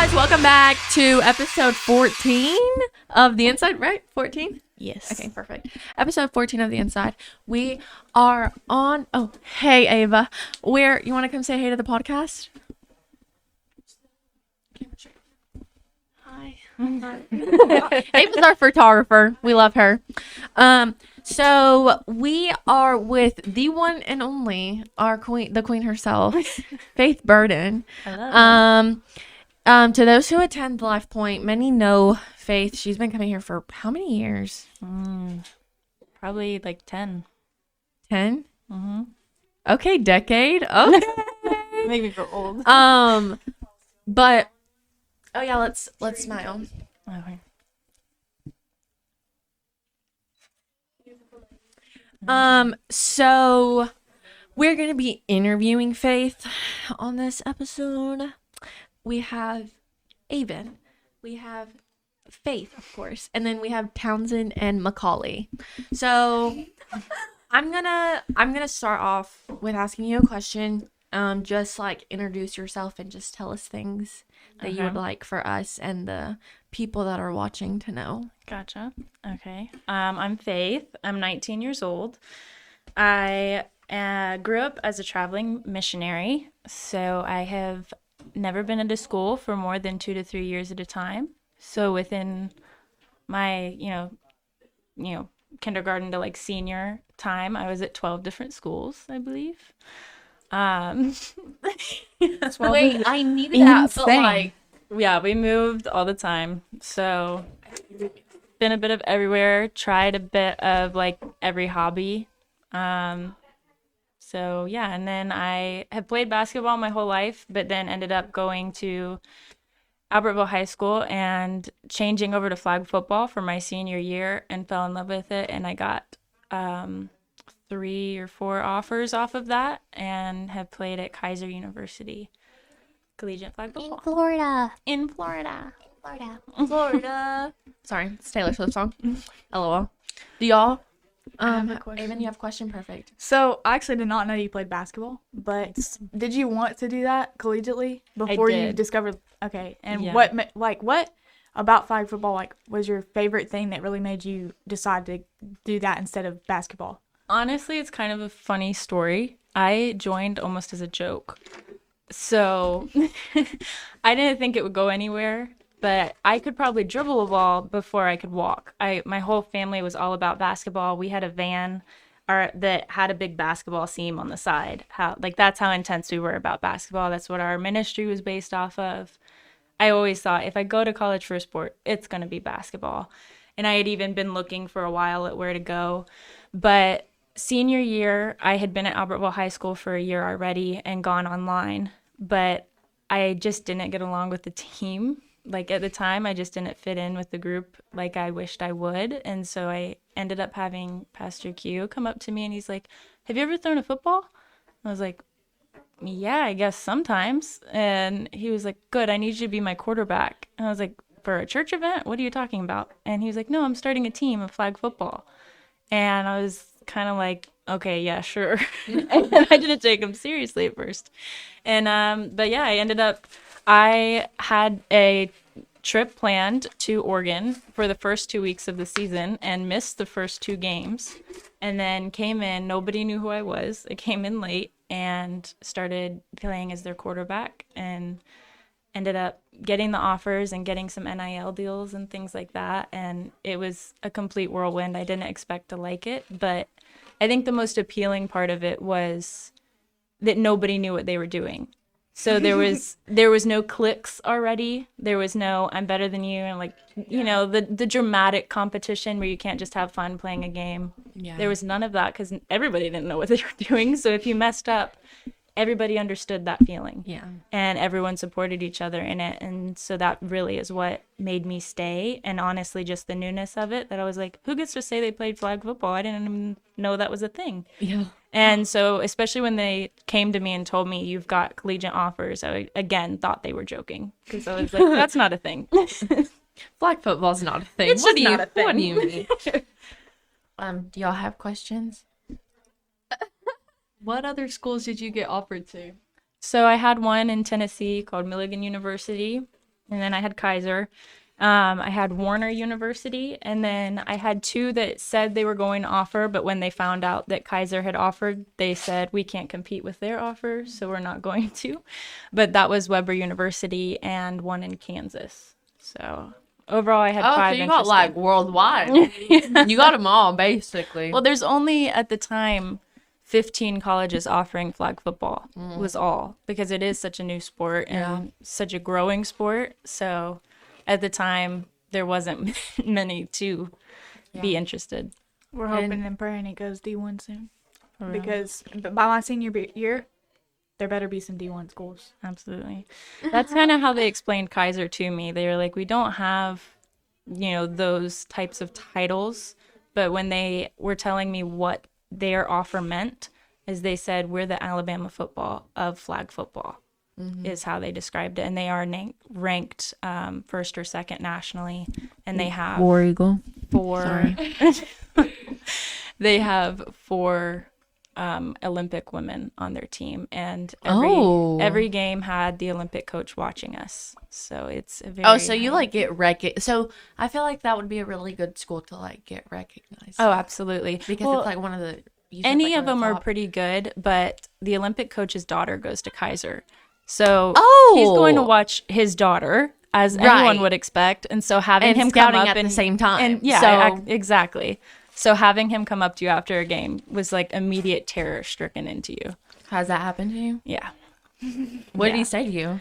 guys, welcome back to episode 14 of The Inside, right? 14? Yes. Okay, perfect. Episode 14 of The Inside. We are on... Oh, hey, Ava. You want to come say hey to the podcast? Hi. Ava's our photographer. We love her. So we are with the one and only, our queen, the queen herself, Faith Burden. Hello. To those who attend Lifepoint, many know Faith. She's been coming here for how many years? Probably like 10. 10? Mm-hmm. Okay, decade. Okay. Make me feel old. But oh yeah, let's smile. Okay. So we're gonna be interviewing Faith on this episode. We have Avon, we have Faith, of course, and then we have Townsend and Macaulay. So I'm gonna start off with asking you a question. Just like introduce yourself and just tell us things that you would like for us and the people that are watching to know. Gotcha. Okay. I'm Faith. I'm 19 years old. I grew up as a traveling missionary, so I have never been into school for more than 2 to 3 years at a time. So within my, kindergarten to like senior time, I was at 12 different schools, I believe. Wait, I needed that, but like, yeah, we moved all the time. So been a bit of everywhere, tried a bit of like every hobby. So yeah, and then I have played basketball my whole life, but then ended up going to Albertville High School and changing over to flag football for my senior year and fell in love with it. And I got 3 or 4 offers off of that and have played at Kaiser University Collegiate flag football. In Florida. Sorry, it's Taylor Swift song. LOL. Do y'all? I have a question. Avon, you have a question? Perfect. So I actually did not know you played basketball, but did you want to do that collegiately before you did. discovered? Okay, and Yeah. what about flag football was your favorite thing that really made you decide to do that instead of basketball? Honestly, it's kind of a funny story. I joined almost as a joke. So I didn't think it would go anywhere, but I could probably dribble a ball before I could walk. My whole family was all about basketball. We had a van that had a big basketball seam on the side. That's how intense we were about basketball. That's what our ministry was based off of. I always thought if I go to college for a sport, it's going to be basketball. And I had even been looking for a while at where to go. But senior year, I had been at Albertville High School for a year already and gone online. But I just didn't get along with the team. Like at the time, I just didn't fit in with the group like I wished I would. And so I ended up having Pastor Q come up to me and he's like, "Have you ever thrown a football?" I was like, "Yeah, I guess sometimes." And he was like, "Good, I need you to be my quarterback." And I was like, "For a church event? What are you talking about?" And he was like, "No, I'm starting a team of flag football." And I was kind of like, okay, yeah, sure. And I didn't take him seriously at first. And but yeah, I had a trip planned to Oregon for the first 2 weeks of the season and missed the first 2 games, and then came in. Nobody knew who I was. I came in late and started playing as their quarterback and ended up getting the offers and getting some NIL deals and things like that. And it was a complete whirlwind. I didn't expect to like it, but I think the most appealing part of it was that nobody knew what they were doing. So there was no cliques already. There was no "I'm better than you" and like, the dramatic competition where you can't just have fun playing a game. Yeah. There was none of that because everybody didn't know what they were doing. So if you messed up, everybody understood that feeling. Yeah. And everyone supported each other in it. And so that really is what made me stay. And honestly, just the newness of it, that I was like, who gets to say they played flag football? I didn't even know that was a thing. Yeah. And so especially when they came to me and told me you've got collegiate offers, I again thought they were joking because I was like, that's not a thing. Flag football's not a thing. It's What just do you not a thing. What do you mean? Do y'all have questions? What other schools did you get offered to? So I had one in Tennessee called Milligan University, and then I had Kaiser. I had Warner University, and then I had 2 that said they were going to offer, but when they found out that Kaiser had offered, they said we can't compete with their offer, so we're not going to. But that was Weber University and one in Kansas. So overall, I had 5 so you got interested. like worldwide. You got them all basically. Well, there's only at the time 15 colleges offering flag football was all, because it is such a new sport and such a growing sport. So at the time, there wasn't many to be interested. We're hoping and praying it goes D1 soon. Because by my senior year, there better be some D1 schools. Absolutely. That's kind of how they explained Kaiser to me. They were like, we don't have, those types of titles. But when they were telling me what their offer meant, is they said, we're the Alabama football of flag football, is how they described it. And they are ranked first or second nationally. And they have War Eagle. 4. They have 4 Olympic women on their team, and every game had the Olympic coach watching us. So it's a very so you like get recognized. So I feel like that would be a really good school to like get recognized. Oh, absolutely. Because it's like one of the any of them are pretty good, but the Olympic coach's daughter goes to Kaiser. So he's going to watch his daughter, as anyone would expect. And so having him come up at the same time. And exactly. So having him come up to you after a game was like immediate terror stricken into you. Has that happened to you? Yeah. What did he say to you?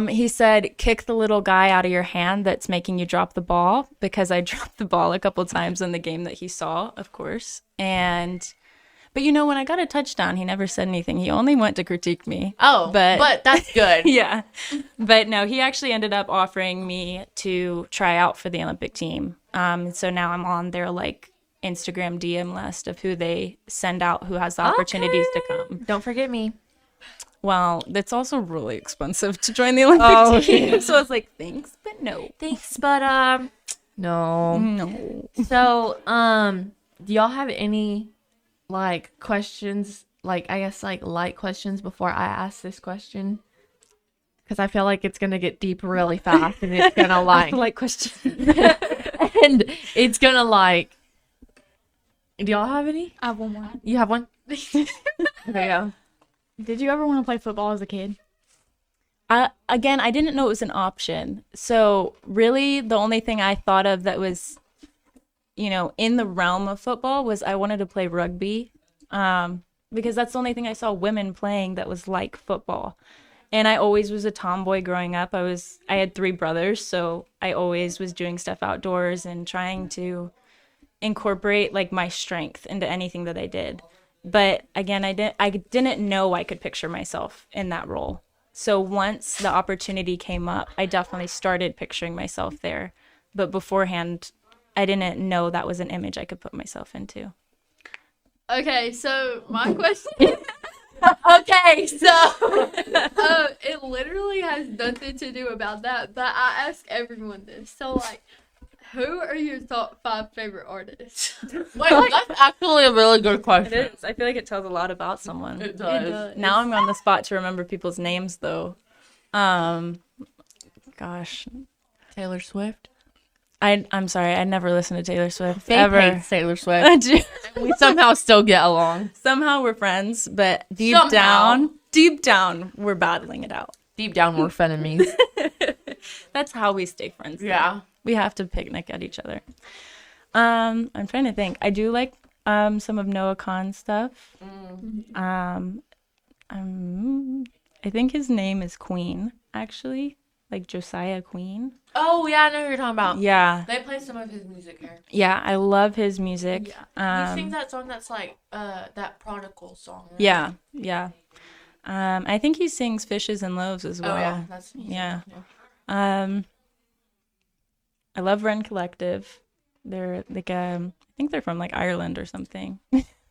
He said, kick the little guy out of your hand that's making you drop the ball, because I dropped the ball a couple times in the game that he saw, of course. But when I got a touchdown, he never said anything. He only went to critique me. Oh, but that's good. Yeah. But no, he actually ended up offering me to try out for the Olympic team. So now I'm on their like Instagram DM list of who they send out, who has the opportunities to come. Don't forget me. Well, it's also really expensive to join the Olympic team. Yeah. So I was like, thanks, but no. Thanks, but no. So, do y'all have any like questions, like I guess like light questions before I ask this question? Because I feel like it's gonna get deep really fast, and it's gonna like light question, and it's gonna like. Do y'all have any? I have one more. You have one? There you go. Did you ever want to play football as a kid? Again, I didn't know it was an option. So really, the only thing I thought of that was, in the realm of football was I wanted to play rugby, because that's the only thing I saw women playing that was like football. And I always was a tomboy growing up. I had 3 brothers, so I always was doing stuff outdoors and trying to incorporate like my strength into anything that I did. But again, I didn't know I could picture myself in that role. So once the opportunity came up, I definitely started picturing myself there. But beforehand, I didn't know that was an image I could put myself into. Okay, so my question Okay, so it literally has nothing to do about that, but I ask everyone this. So like, who are your top 5 favorite artists? wait, that's actually a really good question. It is. I feel like it tells a lot about someone. It does. Now I'm on the spot to remember people's names, though. Gosh. Taylor Swift. I'm sorry. I never listened to Taylor Swift. Faith ever. hates Taylor Swift. We somehow still get along. Somehow we're friends, but deep down, we're battling it out. Deep down, we're frenemies. That's how we stay friends. Yeah. Though. We have to picnic at each other. I'm trying to think. I do like some of Noah Khan's stuff. I think his name is Queen, actually. Like Josiah Queen. Oh, yeah, I know who you're talking about. Yeah. They play some of his music here. Yeah, I love his music. Yeah. He sings that song that's like that Prodigal song. Right? Yeah, yeah. I think he sings Fishes and Loaves as well. Oh, yeah. That's I love Ren Collective. They're like I think they're from like Ireland or something.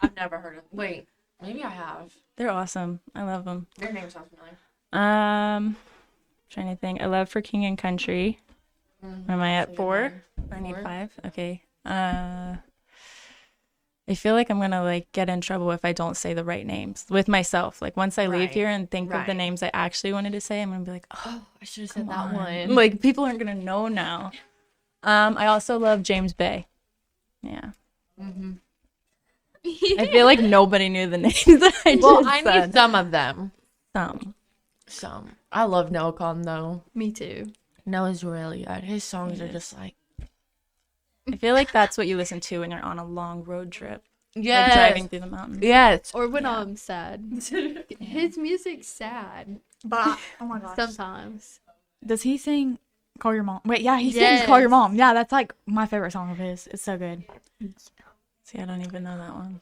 I've never heard of them. Wait, maybe I have. They're awesome. I love them. Their name sounds familiar. Trying to think. I love For King and Country. Am I at 4? I need 5. Okay. I feel like I'm gonna like get in trouble if I don't say the right names with myself. Like once I leave Right, here and think of the right. names I actually wanted to say, I'm gonna be like, oh, Oh, I should have said come that on. one. Like people aren't gonna know now. I also love James Bay. Yeah. I feel like nobody knew the names that I Well, just I said. knew some of them. Some. I love Noah Con though. Me too. Noah's really good. His songs are just like I feel like that's what you listen to when you're on a long road trip, yes, like driving through the mountains. yes. Or when I'm sad. His music's sad But oh my gosh, sometimes. does he sing "Call Your Mom"? Wait, yeah, he sings Yes. "Call Your Mom." Yeah, that's like my favorite song of his. It's so good. See, I don't even know that one.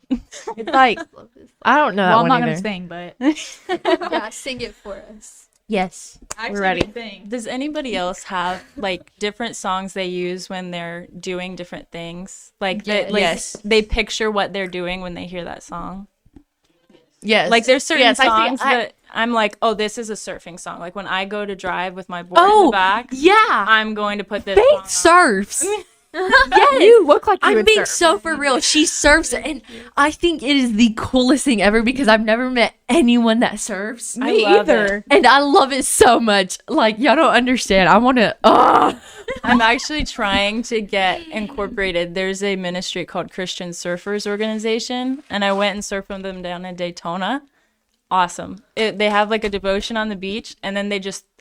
It's like, Love this. I don't know that well, I'm one not either. gonna sing, but Yeah, sing it for us. Yes, we're ready. Does anybody else have like different songs they use when they're doing different things? Like, Yes. they picture what they're doing when they hear that song. Yes, Like there's certain Yes, I see- songs I- that I'm like, oh, this is a surfing song. Like when I go to drive with my board in the back, yeah. I'm going to put this Faith song on. surfs. Yes. you look like you I'm would being surf. so for real. She surfs, and I think it is the coolest thing ever because I've never met anyone that surfs. I Me love either. it. And I love it so much. Like, y'all don't understand. I want to, I'm actually trying to get incorporated. There's a ministry called Christian Surfers Organization, and I went and surfed with them down in Daytona. Awesome. They have like a devotion on the beach, and then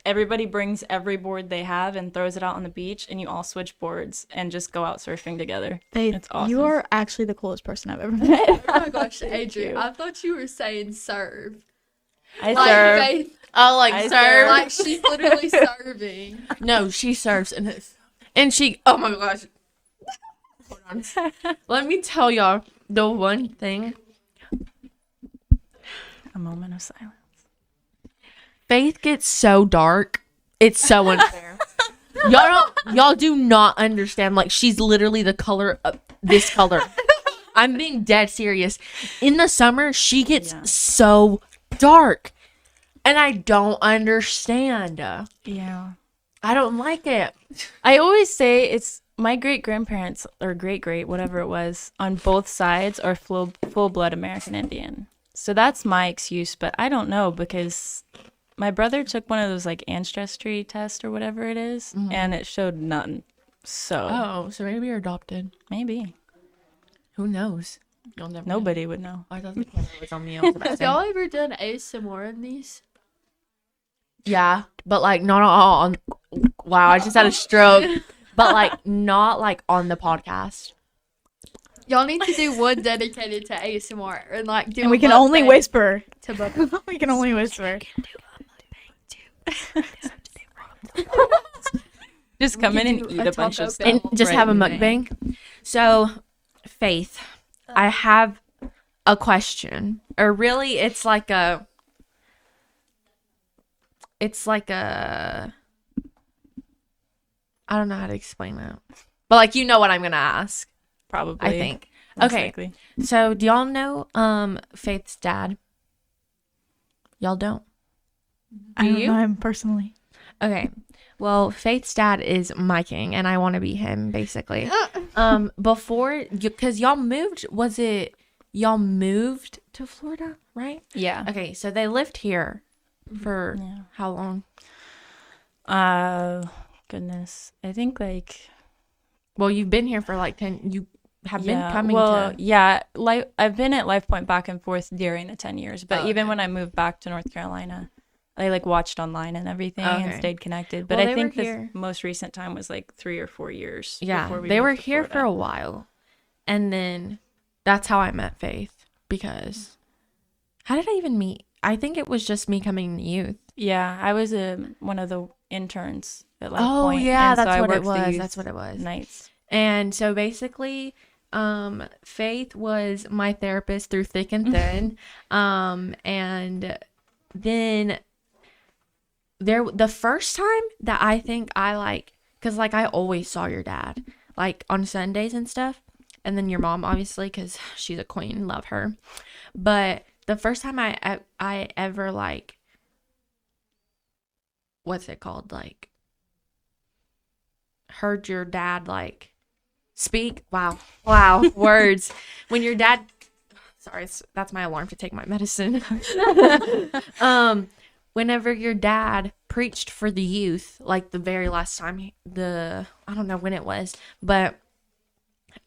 everybody brings every board they have and throws it out on the beach, and you all switch boards and just go out surfing together. Faith, It's awesome. you are actually the coolest person I've ever met. Oh my gosh, Adrian, I thought you were saying serve. I Like surf. Faith, oh, like I serve. serve. like she's literally serving. No, she surfs, and she, oh my gosh. Hold on. Let me tell y'all the one thing. A moment of silence. Faith gets so dark. It's so unfair. y'all do not understand. Like, she's literally the color of this color. I'm being dead serious. In the summer, she gets so dark. And I don't understand. Yeah. I don't like it. I always say it's my great-grandparents or great-great, whatever it was, on both sides are full-blood American Indian. So that's my excuse, but I don't know because my brother took one of those like ancestry tests or whatever it is, and it showed none. So Oh, so maybe you're adopted. maybe Who knows? You'll never know. nobody would know. I thought the camera was on me. I was about to Have say. y'all ever done ASMR in these? Yeah, but like not all on. Wow, I just had a stroke. But like not like on the podcast. Y'all need to do one dedicated to ASMR and like do. And we a can only mukbang whisper. to mukbang. We can only whisper. Just come in and do eat a a bunch Taco of Bell. stuff. And just right have a in the mukbang. So, Faith, I have a question. Or really, it's like a. I don't know how to explain that. But like you know what I'm gonna ask. Probably. I think. most Okay. likely. So do y'all know Faith's dad? Y'all don't. I don't you? know him personally. Okay. Well, Faith's dad is my king, and I want to be him, basically. Before, because y'all moved, y'all moved to Florida, right? Yeah. Okay, so they lived here for how long? Goodness. I think like Well, you've been here for like 10, you have been yeah. coming well, to. yeah. I've been at Lifepoint back and forth during the 10 years, but Oh, even okay. when I moved back to North Carolina, I like watched online and everything and Okay. stayed connected. But Well, I they think were the here. most recent time was like 3 or 4 years. Yeah, before we they moved were to here for Florida. a while. And then that's how I met Faith, because how did I even meet? I think it was just me coming to youth. Yeah, I was one of the interns at Lifepoint. Oh, yeah, and so that's I what it worked the was. youth That's what it was. Nights. And so basically, Faith was my therapist through thick and thin. And then the first time that I think I like, because like I always saw your dad like on Sundays and stuff, and then your mom obviously because she's a queen, love her. But the first time I ever like, what's it called, like heard your dad like speak. Wow, words. When your dad, sorry, that's my alarm to take my medicine. Whenever your dad preached for the youth, like the very last time, I don't know when it was, but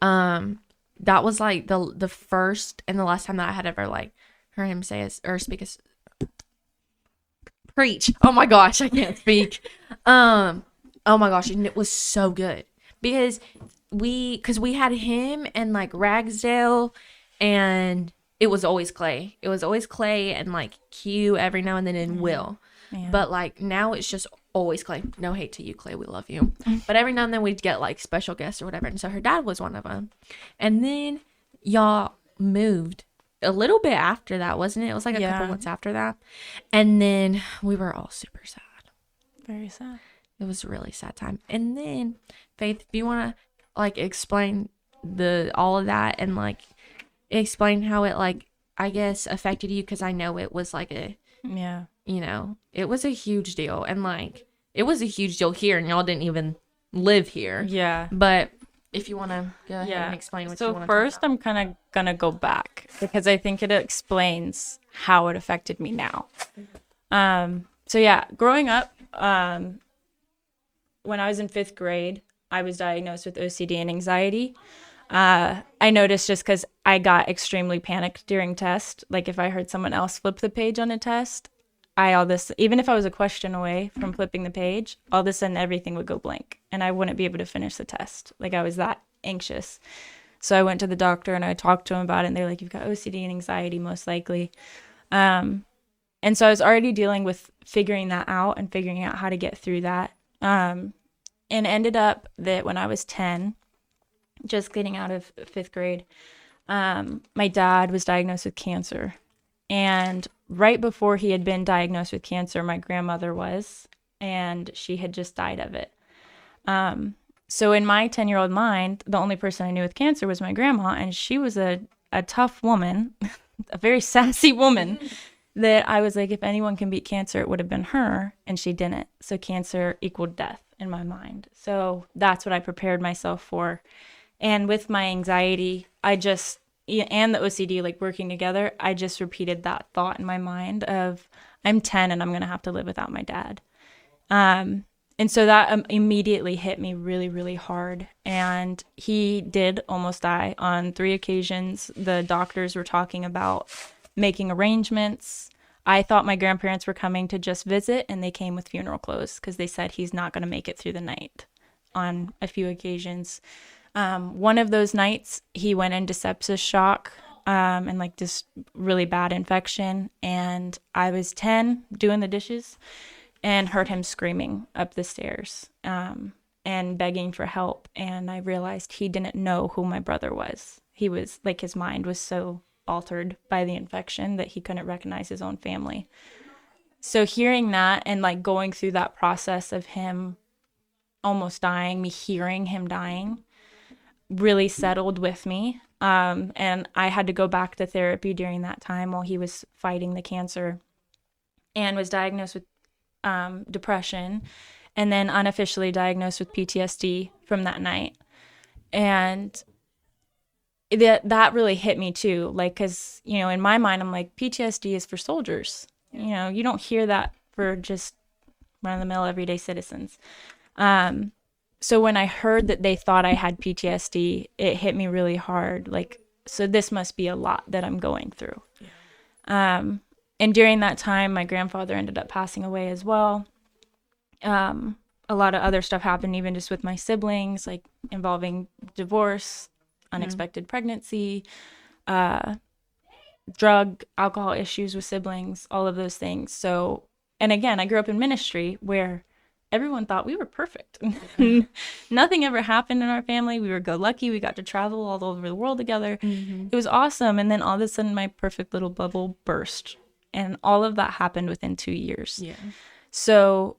that was like the first and the last time that I had ever like heard him say or speak preach. Oh my gosh, I can't speak. Oh my gosh, and it was so good because we had him and like Ragsdale, and it was always Clay. It was always Clay and like Q every now and then and Will. Yeah. But like now it's just always Clay. No hate to you, Clay. We love you. But every now and then we'd get like special guests or whatever. And so her dad was one of them. And then y'all moved a little bit after that, wasn't it? It was like a couple months after that. And then we were all super sad. Very sad. It was a really sad time. And then Faith, if you want to like explain all of that and like explain how it like I guess affected you, because I know it was like it was a huge deal, and like it was a huge deal here, and y'all didn't even live here. Yeah. But if you want to go ahead and explain what you want to So first, I'm kind of gonna go back because I think it explains how it affected me now. So yeah, growing up, when I was in 5th grade, I was diagnosed with OCD and anxiety. I noticed just because I got extremely panicked during test. Like if I heard someone else flip the page on a test, even if I was a question away from flipping the page, all of a sudden everything would go blank and I wouldn't be able to finish the test. Like I was that anxious. So I went to the doctor and I talked to him about it, and they're like, you've got OCD and anxiety most likely. And so I was already dealing with figuring that out and figuring out how to get through that. And ended up that when I was 10, just getting out of 5th grade, my dad was diagnosed with cancer. And right before he had been diagnosed with cancer, my grandmother was, and she had just died of it. So in my 10-year-old mind, the only person I knew with cancer was my grandma, and she was a tough woman, a very sassy woman, that I was like, if anyone can beat cancer, it would have been her, and she didn't. So cancer equaled death in my mind. So that's what I prepared myself for. And with my anxiety, and the OCD, like working together, I just repeated that thought in my mind of, I'm 10 and I'm going to have to live without my dad. And so that immediately hit me really, really hard. And he did almost die on 3 occasions. The doctors were talking about making arrangements. I thought my grandparents were coming to just visit, and they came with funeral clothes because they said he's not going to make it through the night on a few occasions. One of those nights, he went into sepsis shock and like this really bad infection. And I was 10 doing the dishes and heard him screaming up the stairs and begging for help. And I realized he didn't know who my brother was. He was like, his mind was so altered by the infection that he couldn't recognize his own family. So hearing that and like going through that process of him almost dying, me hearing him dying, really settled with me. And I had to go back to therapy during that time while he was fighting the cancer, and was diagnosed with depression, and then unofficially diagnosed with PTSD from that night. And that really hit me too. Like, cause in my mind, I'm like, PTSD is for soldiers. You don't hear that for just run of the mill everyday citizens. So when I heard that they thought I had PTSD, it hit me really hard. Like, so this must be a lot that I'm going through. Yeah. And during that time, my grandfather ended up passing away as well. A lot of other stuff happened, even just with my siblings, like involving divorce, unexpected pregnancy, drug, alcohol issues with siblings, all of those things. So, and again, I grew up in ministry where everyone thought we were perfect. Nothing ever happened in our family. We were go-lucky. We got to travel all over the world together. Mm-hmm. It was awesome. And then all of a sudden, my perfect little bubble burst. And all of that happened within 2 years. Yeah. So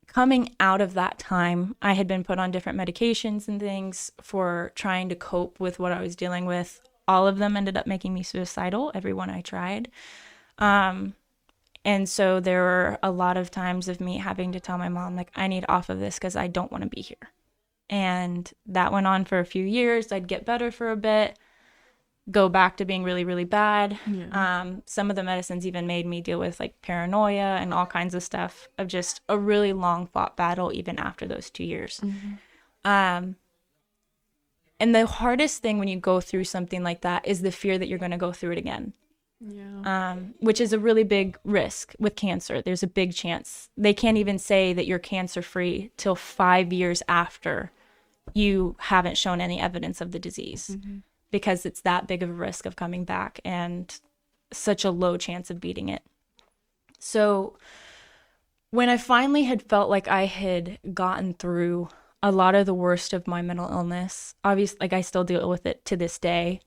coming out of that time, I had been put on different medications and things for trying to cope with what I was dealing with. All of them ended up making me suicidal, every one I tried. And so there were a lot of times of me having to tell my mom, like, I need off of this because I don't want to be here. And that went on for a few years. I'd get better for a bit, go back to being really, really bad. Some of the medicines even made me deal with like paranoia and all kinds of stuff, of just a really long fought battle even after those 2 years. And the hardest thing when you go through something like that is the fear that you're going to go through it again. Which is a really big risk with cancer. There's a big chance. They can't even say that you're cancer free till 5 years after you haven't shown any evidence of the disease, because it's that big of a risk of coming back and such a low chance of beating it. So when I finally had felt like I had gotten through a lot of the worst of my mental illness, obviously, like I still deal with it to this day.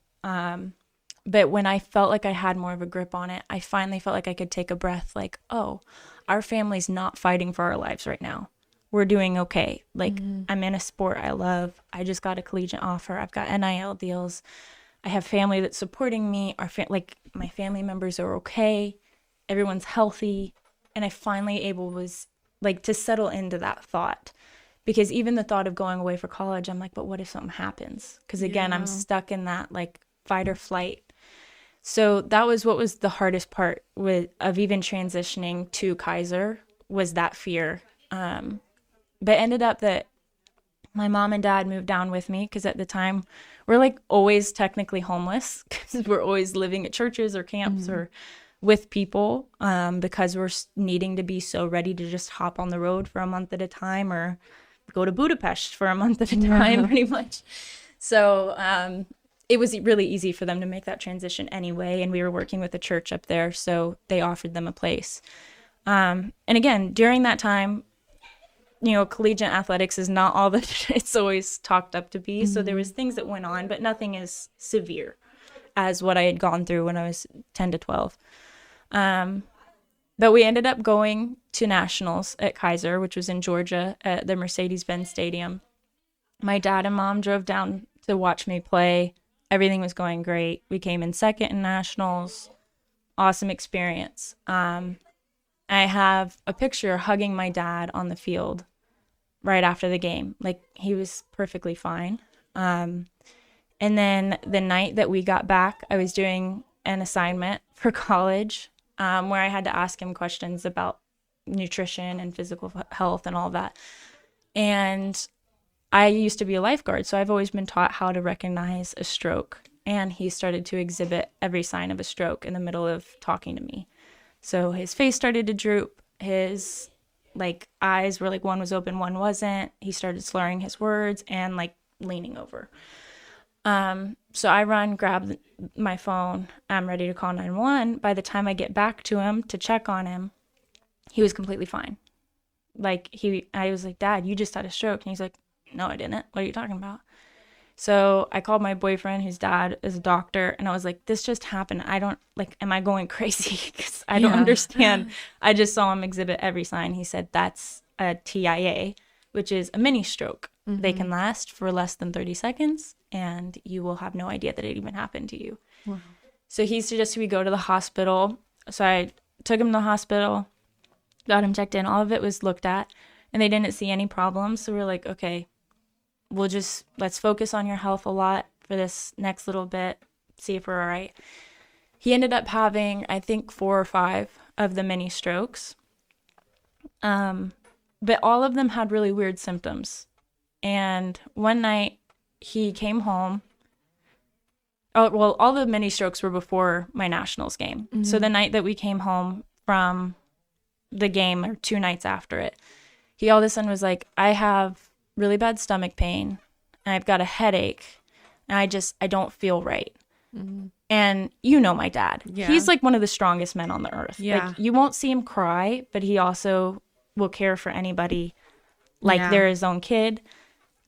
But when I felt like I had more of a grip on it, I finally felt like I could take a breath, like, oh, our family's not fighting for our lives right now. We're doing okay. Like, I'm in a sport I love. I just got a collegiate offer. I've got NIL deals. I have family that's supporting me. Like, my family members are okay. Everyone's healthy. And I finally was like to settle into that thought. Because even the thought of going away for college, I'm like, but what if something happens? Because again, I'm stuck in that like fight or flight. So that was what was the hardest part of even transitioning to Kaiser, was that fear. But ended up that my mom and dad moved down with me, because at the time we're like always technically homeless, because we're always living at churches or camps or with people, because we're needing to be so ready to just hop on the road for a month at a time, or go to Budapest for a month at a time, pretty much. So it was really easy for them to make that transition anyway. And we were working with a church up there, so they offered them a place. And again, during that time, you know, collegiate athletics is not all that it's always talked up to be. So there was things that went on, but nothing as severe as what I had gone through when I was 10 to 12. But we ended up going to nationals at Kaiser, which was in Georgia at the Mercedes-Benz Stadium. My dad and mom drove down to watch me play. Everything was going great. We came in second in nationals. Awesome experience. I have a picture hugging my dad on the field right after the game. Like, he was perfectly fine. And then the night that we got back, I was doing an assignment for college, where I had to ask him questions about nutrition and physical health and all that. And I used to be a lifeguard, so I've always been taught how to recognize a stroke. And he started to exhibit every sign of a stroke in the middle of talking to me. So his face started to droop. His like eyes were like, one was open, one wasn't. He started slurring his words and like leaning over. So I run, grab my phone. I'm ready to call 911. By the time I get back to him to check on him, he was completely fine. Like I was like, Dad, you just had a stroke. And he's like, no, I didn't. What are you talking about? So I called my boyfriend, whose dad is a doctor, and I was like, this just happened. I don't, like, am I going crazy? Because I don't understand. I just saw him exhibit every sign. He said, that's a TIA, which is a mini stroke. They can last for less than 30 seconds, and you will have no idea that it even happened to you. Wow. So he suggested we go to the hospital. So I took him to the hospital, got him checked in. All of it was looked at, and they didn't see any problems. So we're like, okay, let's focus on your health a lot for this next little bit, see if we're all right. He ended up having, I think, 4 or 5 of the mini strokes. But all of them had really weird symptoms. And one night he came home. Oh, well, all the mini strokes were before my nationals game. So the night that we came home from the game, or 2 nights after it, he all of a sudden was like, I have really bad stomach pain, and I've got a headache, and I don't feel right. And you know my dad. He's like one of the strongest men on the earth. Like, you won't see him cry, but he also will care for anybody like they're his own kid.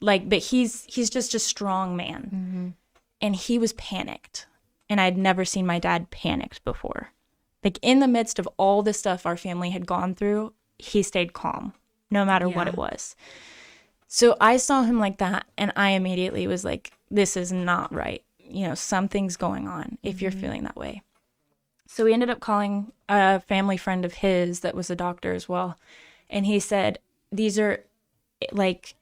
Like, but he's just a strong man. And he was panicked. And I'd never seen my dad panicked before. Like, in the midst of all the stuff our family had gone through, he stayed calm, no matter what it was. So I saw him like that, and I immediately was like, this is not right. You know, something's going on if you're feeling that way. So we ended up calling a family friend of his that was a doctor as well. And he said, these are like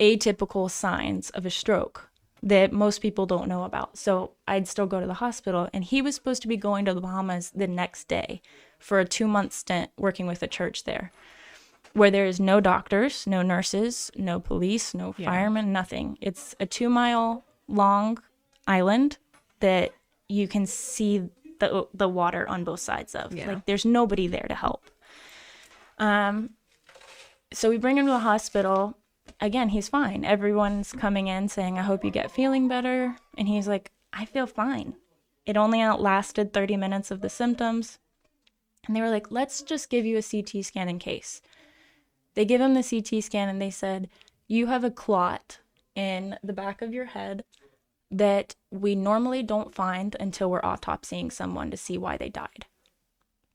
atypical signs of a stroke that most people don't know about. So I'd still go to the hospital, and he was supposed to be going to the Bahamas the next day for a 2-month stint working with a church there, where there is no doctors, no nurses, no police, no firemen, nothing. It's a 2-mile long island that you can see the water on both sides of. Yeah. Like, there's nobody there to help. So we bring him to the hospital. Again, he's fine. Everyone's coming in saying, I hope you get feeling better. And he's like, I feel fine. It only outlasted 30 minutes of the symptoms. And they were like, let's just give you a CT scan in case. They give him the CT scan and they said, you have a clot in the back of your head that we normally don't find until we're autopsying someone to see why they died.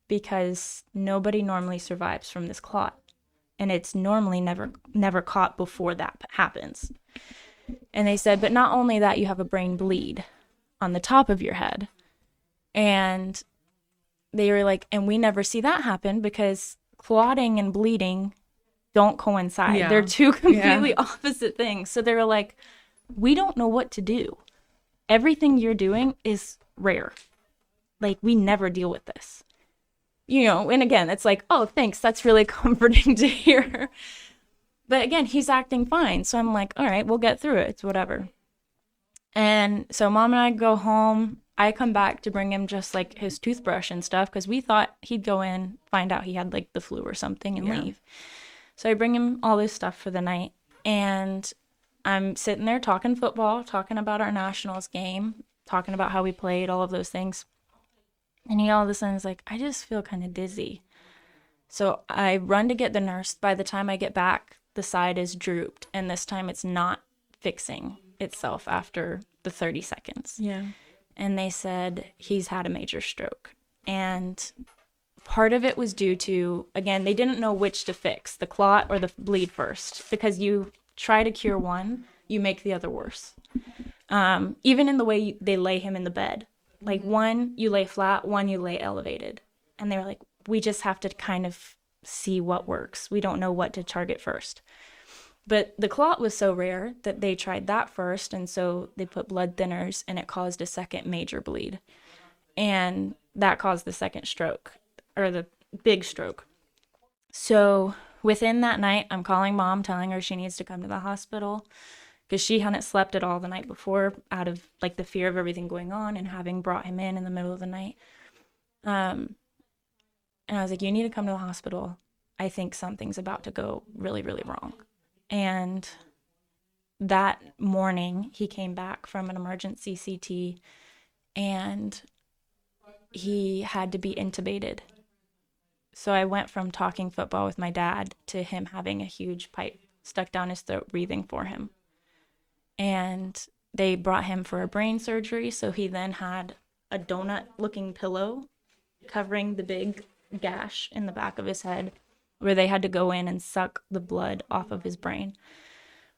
Because nobody normally survives from this clot. And it's normally never caught before that happens. And they said, but not only that, you have a brain bleed on the top of your head. And they were like, and we never see that happen because clotting and bleeding don't coincide. Yeah. They're two completely opposite things. So they were like, we don't know what to do. Everything you're doing is rare. Like, we never deal with this. You know, and again, it's like, oh, thanks. That's really comforting to hear. But again, he's acting fine. So I'm like, all right, we'll get through it. It's whatever. And so Mom and I go home. I come back to bring him just like his toothbrush and stuff because we thought he'd go in, find out he had like the flu or something and leave. So I bring him all this stuff for the night. And I'm sitting there talking football, talking about our nationals game, talking about how we played, all of those things. And he all of a sudden is like, I just feel kind of dizzy. So I run to get the nurse. By the time I get back, the side is drooped. And this time it's not fixing itself after the 30 seconds. Yeah. And they said he's had a major stroke. And part of it was due to, again, they didn't know which to fix, the clot or the bleed first. Because you try to cure one, you make the other worse. Even in the way they lay him in the bed. Like, one, you lay flat, one, you lay elevated. And they were like, we just have to kind of see what works. We don't know what to target first. But the clot was so rare that they tried that first. And so they put blood thinners and it caused a second major bleed. And that caused the second stroke, or the big stroke. So within that night, I'm calling Mom, telling her she needs to come to the hospital. Because she hadn't slept at all the night before out of like the fear of everything going on and having brought him in the middle of the night. And I was like, you need to come to the hospital. I think something's about to go really, really wrong. And that morning he came back from an emergency CT and he had to be intubated. So I went from talking football with my dad to him having a huge pipe stuck down his throat, breathing for him. And they brought him for a brain surgery. So he then had a donut-looking pillow covering the big gash in the back of his head where they had to go in and suck the blood off of his brain.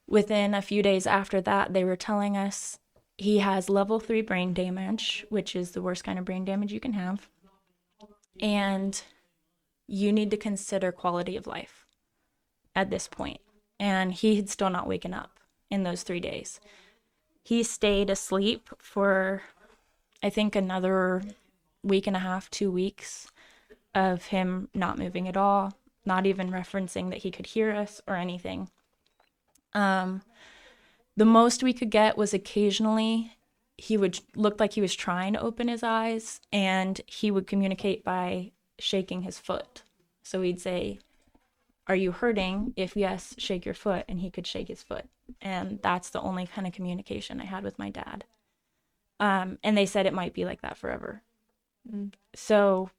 Within a few days after that, they were telling us he has level 3 brain damage, which is the worst kind of brain damage you can have. And you need to consider quality of life at this point. And he had still not waken up in those 3 days. He stayed asleep for, I think, another week and a half, 2 weeks of him not moving at all, not even referencing that he could hear us or anything. The most we could get was occasionally he would look like he was trying to open his eyes, and he would communicate by shaking his foot. So he'd say, are you hurting? If yes, shake your foot. And he could shake his foot. And that's the only kind of communication I had with my dad. And they said it might be like that forever. So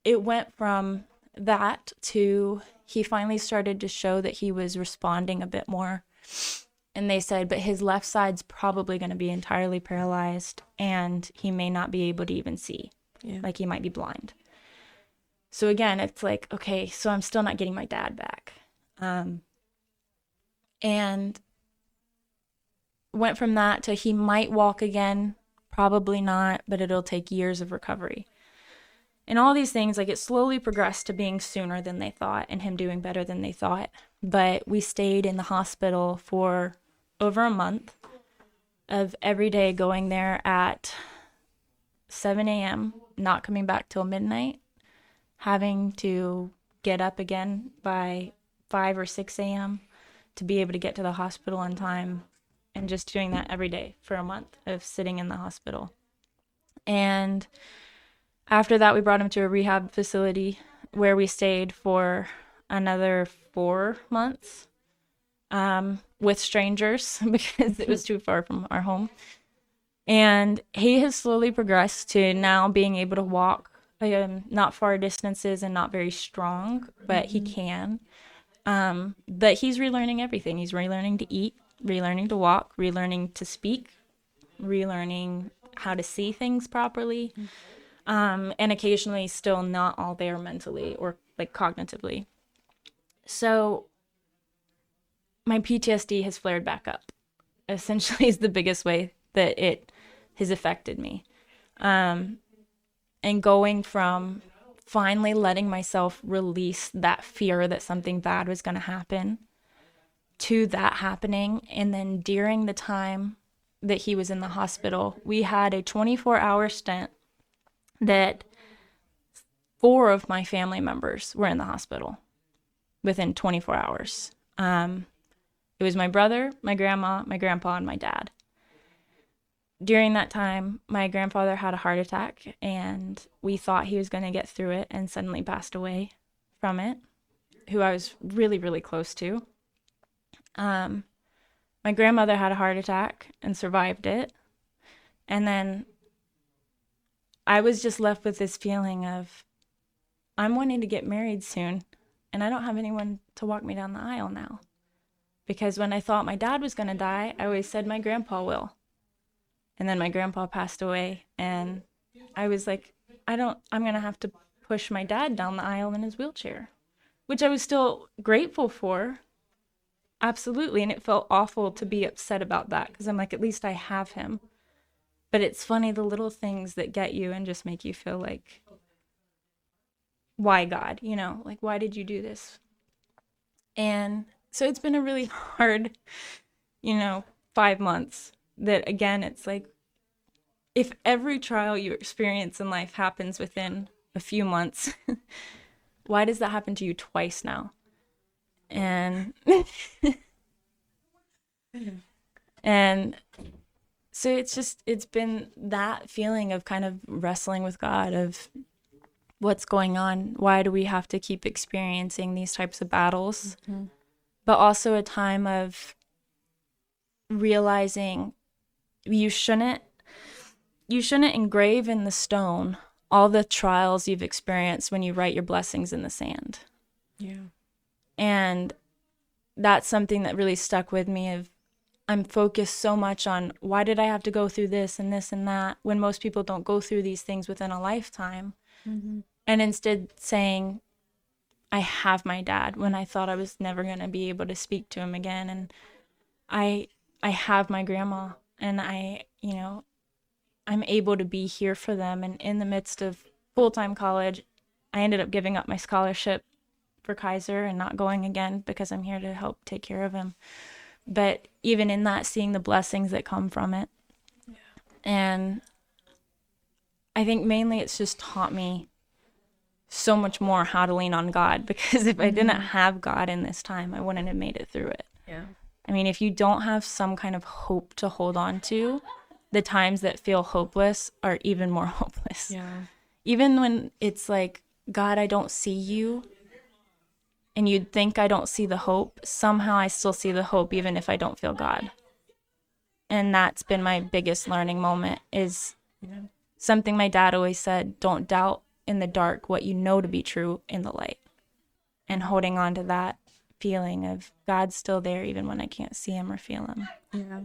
it went from that to he finally started to show that he was responding a bit more. And they said, but his left side's probably going to be entirely paralyzed and he may not be able to even see. Yeah. Like he might be blind. So again, it's like, okay, so I'm still not getting my dad back. And went from that to he might walk again, probably not, but it'll take years of recovery. And all these things, like, it slowly progressed to being sooner than they thought and him doing better than they thought. But we stayed in the hospital for over a month of every day going there at 7 a.m., not coming back till midnight, having to get up again by 5 or 6 a.m. to be able to get to the hospital on time, and just doing that every day for a month of sitting in the hospital. And after that, we brought him to a rehab facility where we stayed for another 4 months with strangers because it was too far from our home. And he has slowly progressed to now being able to walk not far distances and not very strong, but he can. But he's relearning everything. He's relearning to eat, relearning to walk, relearning to speak, relearning how to see things properly. And occasionally still not all there mentally or like cognitively. So my PTSD has flared back up, essentially, is the biggest way that it has affected me. And going from finally letting myself release that fear that something bad was going to happen to that happening. And then during the time that he was in the hospital, we had a 24-hour stint that 4 of my family members were in the hospital within 24 hours. It was my brother, my grandma, my grandpa, and my dad. During that time, my grandfather had a heart attack, and we thought he was going to get through it and suddenly passed away from it, who I was really, really close to. My grandmother had a heart attack and survived it. And then I was just left with this feeling of, I'm wanting to get married soon, and I don't have anyone to walk me down the aisle now. Because when I thought my dad was going to die, I always said my grandpa will. And then my grandpa passed away, and I was like, I'm going to have to push my dad down the aisle in his wheelchair, which I was still grateful for. Absolutely. And it felt awful to be upset about that, because I'm like, at least I have him. But it's funny, the little things that get you and just make you feel like, why God? You know, like, why did you do this? And so it's been a really hard, 5 months that, again, it's like, if every trial you experience in life happens within a few months, why does that happen to you twice now? And and so it's been that feeling of kind of wrestling with God of what's going on. Why do we have to keep experiencing these types of battles? Mm-hmm. But also a time of realizing you shouldn't engrave in the stone all the trials you've experienced when you write your blessings in the sand. Yeah. And that's something that really stuck with me of, I'm focused so much on why did I have to go through this and this and that when most people don't go through these things within a lifetime. Mm-hmm. And instead saying, I have my dad, when I thought I was never going to be able to speak to him again. And I have my grandma, and I'm able to be here for them. And in the midst of full-time college, I ended up giving up my scholarship for Kaiser and not going again because I'm here to help take care of him. But even in that, seeing the blessings that come from it. Yeah. And I think mainly it's just taught me so much more how to lean on God, because if I didn't have God in this time, I wouldn't have made it through it. Yeah. I mean, if you don't have some kind of hope to hold on to, the times that feel hopeless are even more hopeless. Yeah. Even when it's like, God, I don't see you, and you'd think I don't see the hope, somehow I still see the hope even if I don't feel God. And that's been my biggest learning moment, is something my dad always said, don't doubt in the dark what you know to be true in the light. And holding on to that feeling of God's still there even when I can't see him or feel him. Yeah.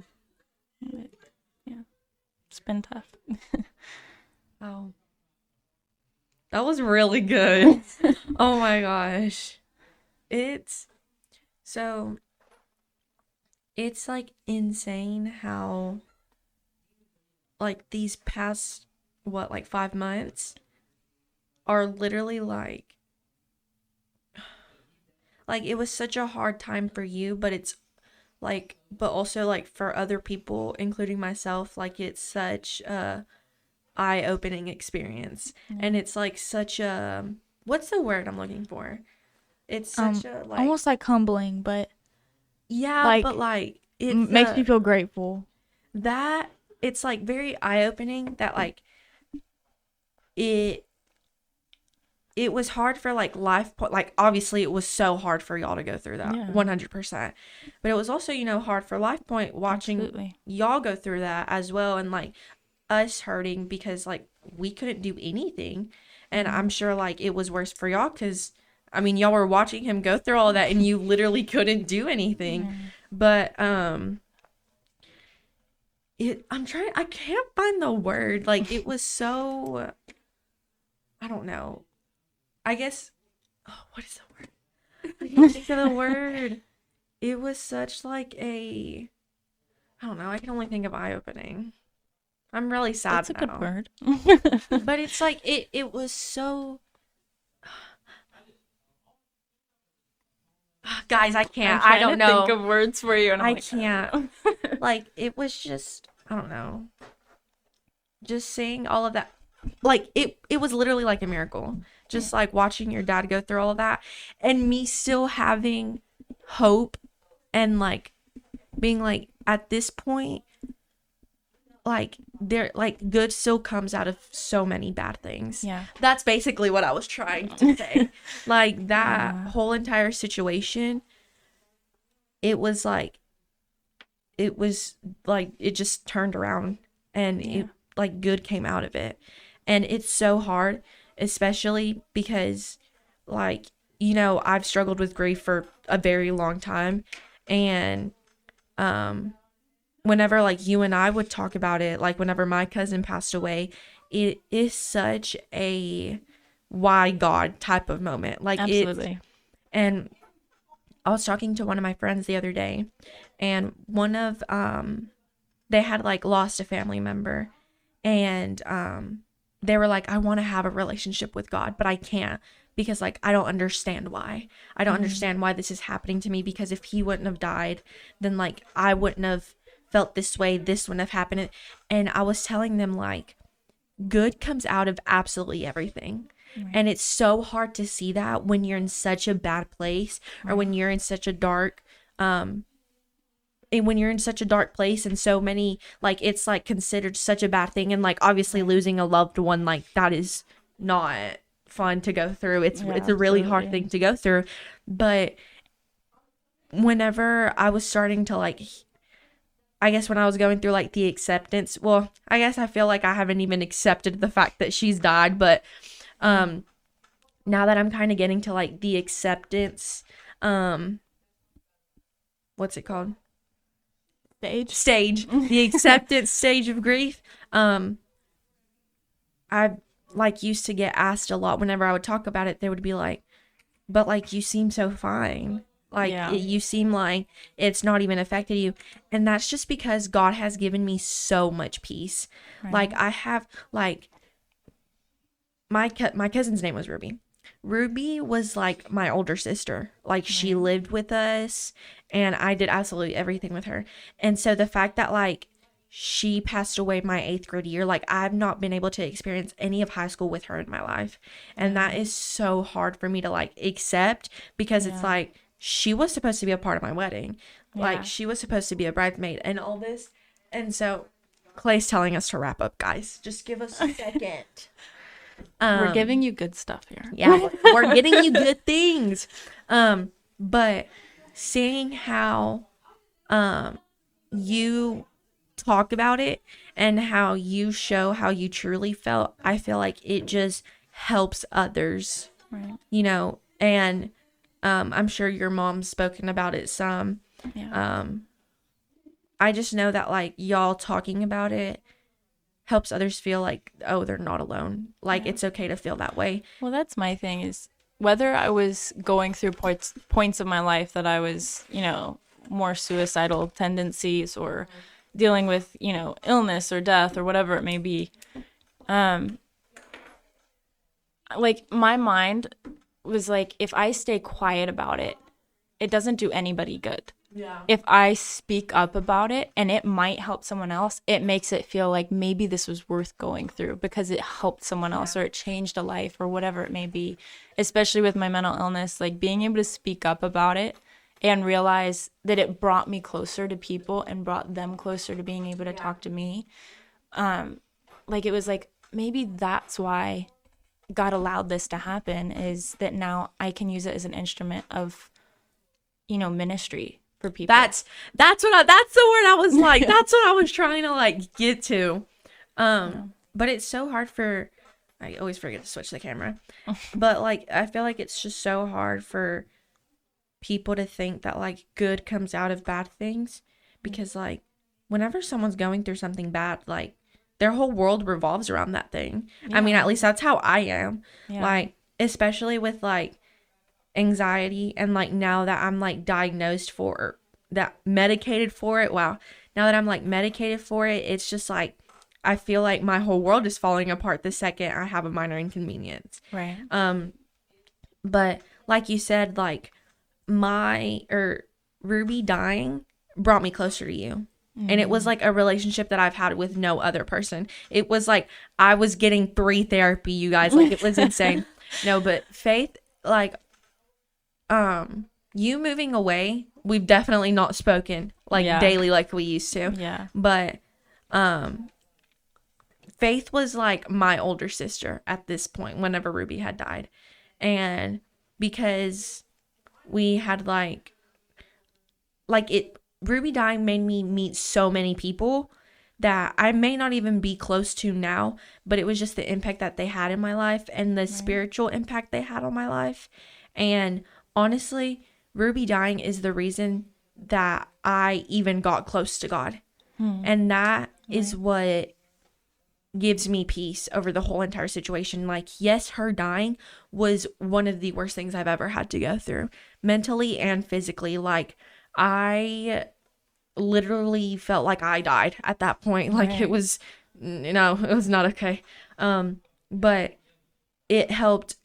Yeah. It's been tough. Wow. That was really good. Oh my gosh. It's like insane how, like, these past 5 months, are literally like it was such a hard time for you, but it's like, but also like for other people, including myself, like it's such a eye-opening experience. And it's like such a, what's the word I'm looking for? It's such a like, almost like humbling, but yeah, like, but like it makes me feel grateful. that it's like very eye-opening that like it was hard for like Lifepoint. Like obviously it was so hard for y'all to go through that, 100%. But it was also, you know, hard for Lifepoint watching y'all go through that as well, and like us hurting because like we couldn't do anything. And I'm sure like it was worse for y'all because I mean y'all were watching him go through all of that and you literally couldn't do anything. But I can't find the word. Like it was so, I don't know. I guess, what is the word? I can't think of the word. It was such like a, I don't know. I can only think of eye-opening. I'm really sad That's a now. good word. But it's like, it was so, guys, I can't. I don't know. Think of words for you, and I can't. Like, it was just, I don't know. Just seeing all of that. Like, it was literally like a miracle. Just like watching your dad go through all of that. And me still having hope and like being like, at this point, like there, like good still comes out of so many bad things. Yeah. That's basically what I was trying to say. Like that whole entire situation, it was like it just turned around and it like good came out of it. And it's so hard, especially because like, you know, I've struggled with grief for a very long time. And whenever like you and I would talk about it, like whenever my cousin passed away, it is such a why God type of moment. Like absolutely. And I was talking to one of my friends the other day, and one of they had like lost a family member, and they were like, I want to have a relationship with God, but I can't because like I don't understand why. I don't understand why this is happening to me, because if he wouldn't have died, then like I wouldn't have felt this way, this wouldn't have happened. And I was telling them like good comes out of absolutely everything. And it's so hard to see that when you're in such a bad place, or when you're in such a dark and when you're in such a dark place, and so many like it's like considered such a bad thing, and like obviously losing a loved one, like that is not fun to go through. It's a really hard thing to go through. But whenever I was starting to like, I guess when I was going through like the acceptance, well, I guess I feel like I haven't even accepted the fact that she's died, but now that I'm kind of getting to like the acceptance, what's it called? Stage. The acceptance stage of grief. I like used to get asked a lot whenever I would talk about it. They would be like, but like you seem so fine. Like you seem like it's not even affected you. And that's just because God has given me so much peace. Like I have like my cousin's name was Ruby. Ruby was like my older sister. Like she lived with us, and I did absolutely everything with her. And so the fact that like she passed away my 8th grade year, like I've not been able to experience any of high school with her in my life. And that is so hard for me to like accept, because it's like she was supposed to be a part of my wedding. Like she was supposed to be a bridesmaid and all this. And so Clay's telling us to wrap up, guys. Just give us a second. We're giving you good stuff here. Yeah, we're getting you good things. But seeing how you talk about it and how you show how you truly felt, I feel like it just helps others. Right. You know, and I'm sure your mom's spoken about it some. Yeah. I just know that like y'all talking about it helps others feel like, oh, they're not alone. Like it's okay to feel that way. Well, that's my thing, is whether I was going through points of my life that I was, you know, more suicidal tendencies, or dealing with, you know, illness or death or whatever it may be. I'm like my mind was like, if I stay quiet about it, it doesn't do anybody good. Yeah. If I speak up about it and it might help someone else, it makes it feel like maybe this was worth going through because it helped someone else or it changed a life or whatever it may be. Especially with my mental illness, like being able to speak up about it and realize that it brought me closer to people and brought them closer to being able to talk to me. Like it was like, maybe that's why God allowed this to happen, is that now I can use it as an instrument of, ministry for people. That's the word I was like, that's what I was trying to like get to. But it's so hard I always forget to switch the camera. But like, I feel like it's just so hard for people to think that like good comes out of bad things, because like whenever someone's going through something bad, like their whole world revolves around that thing. I mean, at least that's how I am. Like, especially with like anxiety, and like now that I'm like diagnosed for that, medicated for it. Wow. Now that I'm like medicated for it, it's just like I feel like my whole world is falling apart the second I have a minor inconvenience. Right. But like you said, like Ruby dying brought me closer to you. And it was like a relationship that I've had with no other person. It was like I was getting 3 therapy, you guys. Like, it was insane. No, but Faith, like, you moving away, we've definitely not spoken like daily like we used to. Yeah. But Faith was like my older sister at this point whenever Ruby had died. And because we had Ruby dying made me meet so many people that I may not even be close to now, but it was just the impact that they had in my life and the spiritual impact they had on my life. And honestly, Ruby dying is the reason that I even got close to God. And that is what gives me peace over the whole entire situation. Like, yes, her dying was one of the worst things I've ever had to go through, mentally and physically. Like, I literally felt like I died at that point. Like, it was, it was not okay. But it helped.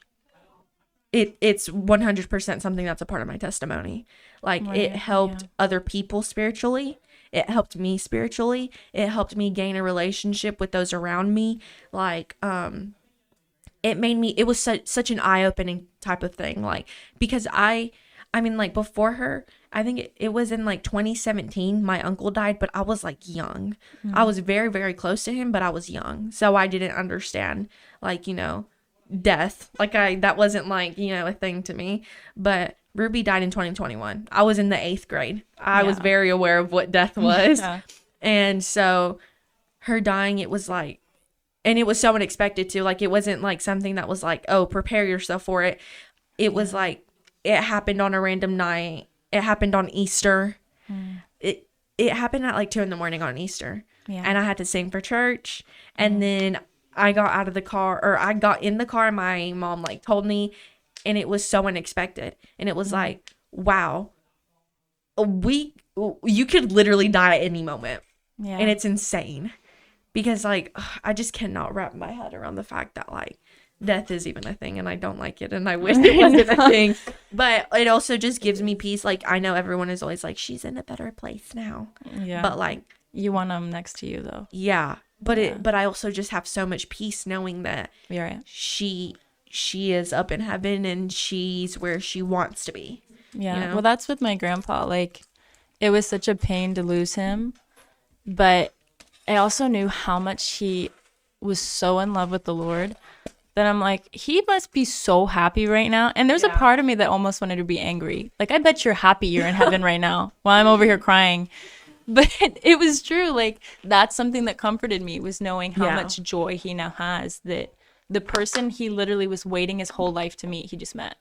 It's 100% something that's a part of my testimony. Like, it helped other people spiritually. It helped me spiritually. It helped me gain a relationship with those around me. Like, it was such an eye-opening type of thing. Like, because I mean, like, before her, I think it was in like 2017, my uncle died, but I was like young. I was very, very close to him, but I was young. So I didn't understand, like, death. Like, that wasn't like, a thing to me. But Ruby died in 2021. I was in the 8th grade. I was very aware of what death was. And so her dying, it was like, and it was so unexpected too. Like, it wasn't like something that was like, oh, prepare yourself for it. It was like, it happened on a random night. It happened on Easter. It happened at like 2 a.m. on Easter. And I had to sing for church. And then I got in the car and my mom like told me, and it was so unexpected. And it was like, wow, you could literally die at any moment. And it's insane, because like, I just cannot wrap my head around the fact that like death is even a thing, and I don't like it, and I wish it wasn't a thing. But it also just gives me peace. Like, I know everyone is always like, she's in a better place now. But like, you want them next to you though. But I also just have so much peace knowing that she is up in heaven and she's where she wants to be. Well, that's with my grandpa. Like, it was such a pain to lose him, but I also knew how much he was so in love with the Lord that I'm like, he must be so happy right now. And there's a part of me that almost wanted to be angry. Like, I bet you're happy you're in heaven right now while I'm over here crying. But it was true. Like, that's something that comforted me, was knowing how much joy he now has, that the person he literally was waiting his whole life to meet, he just met,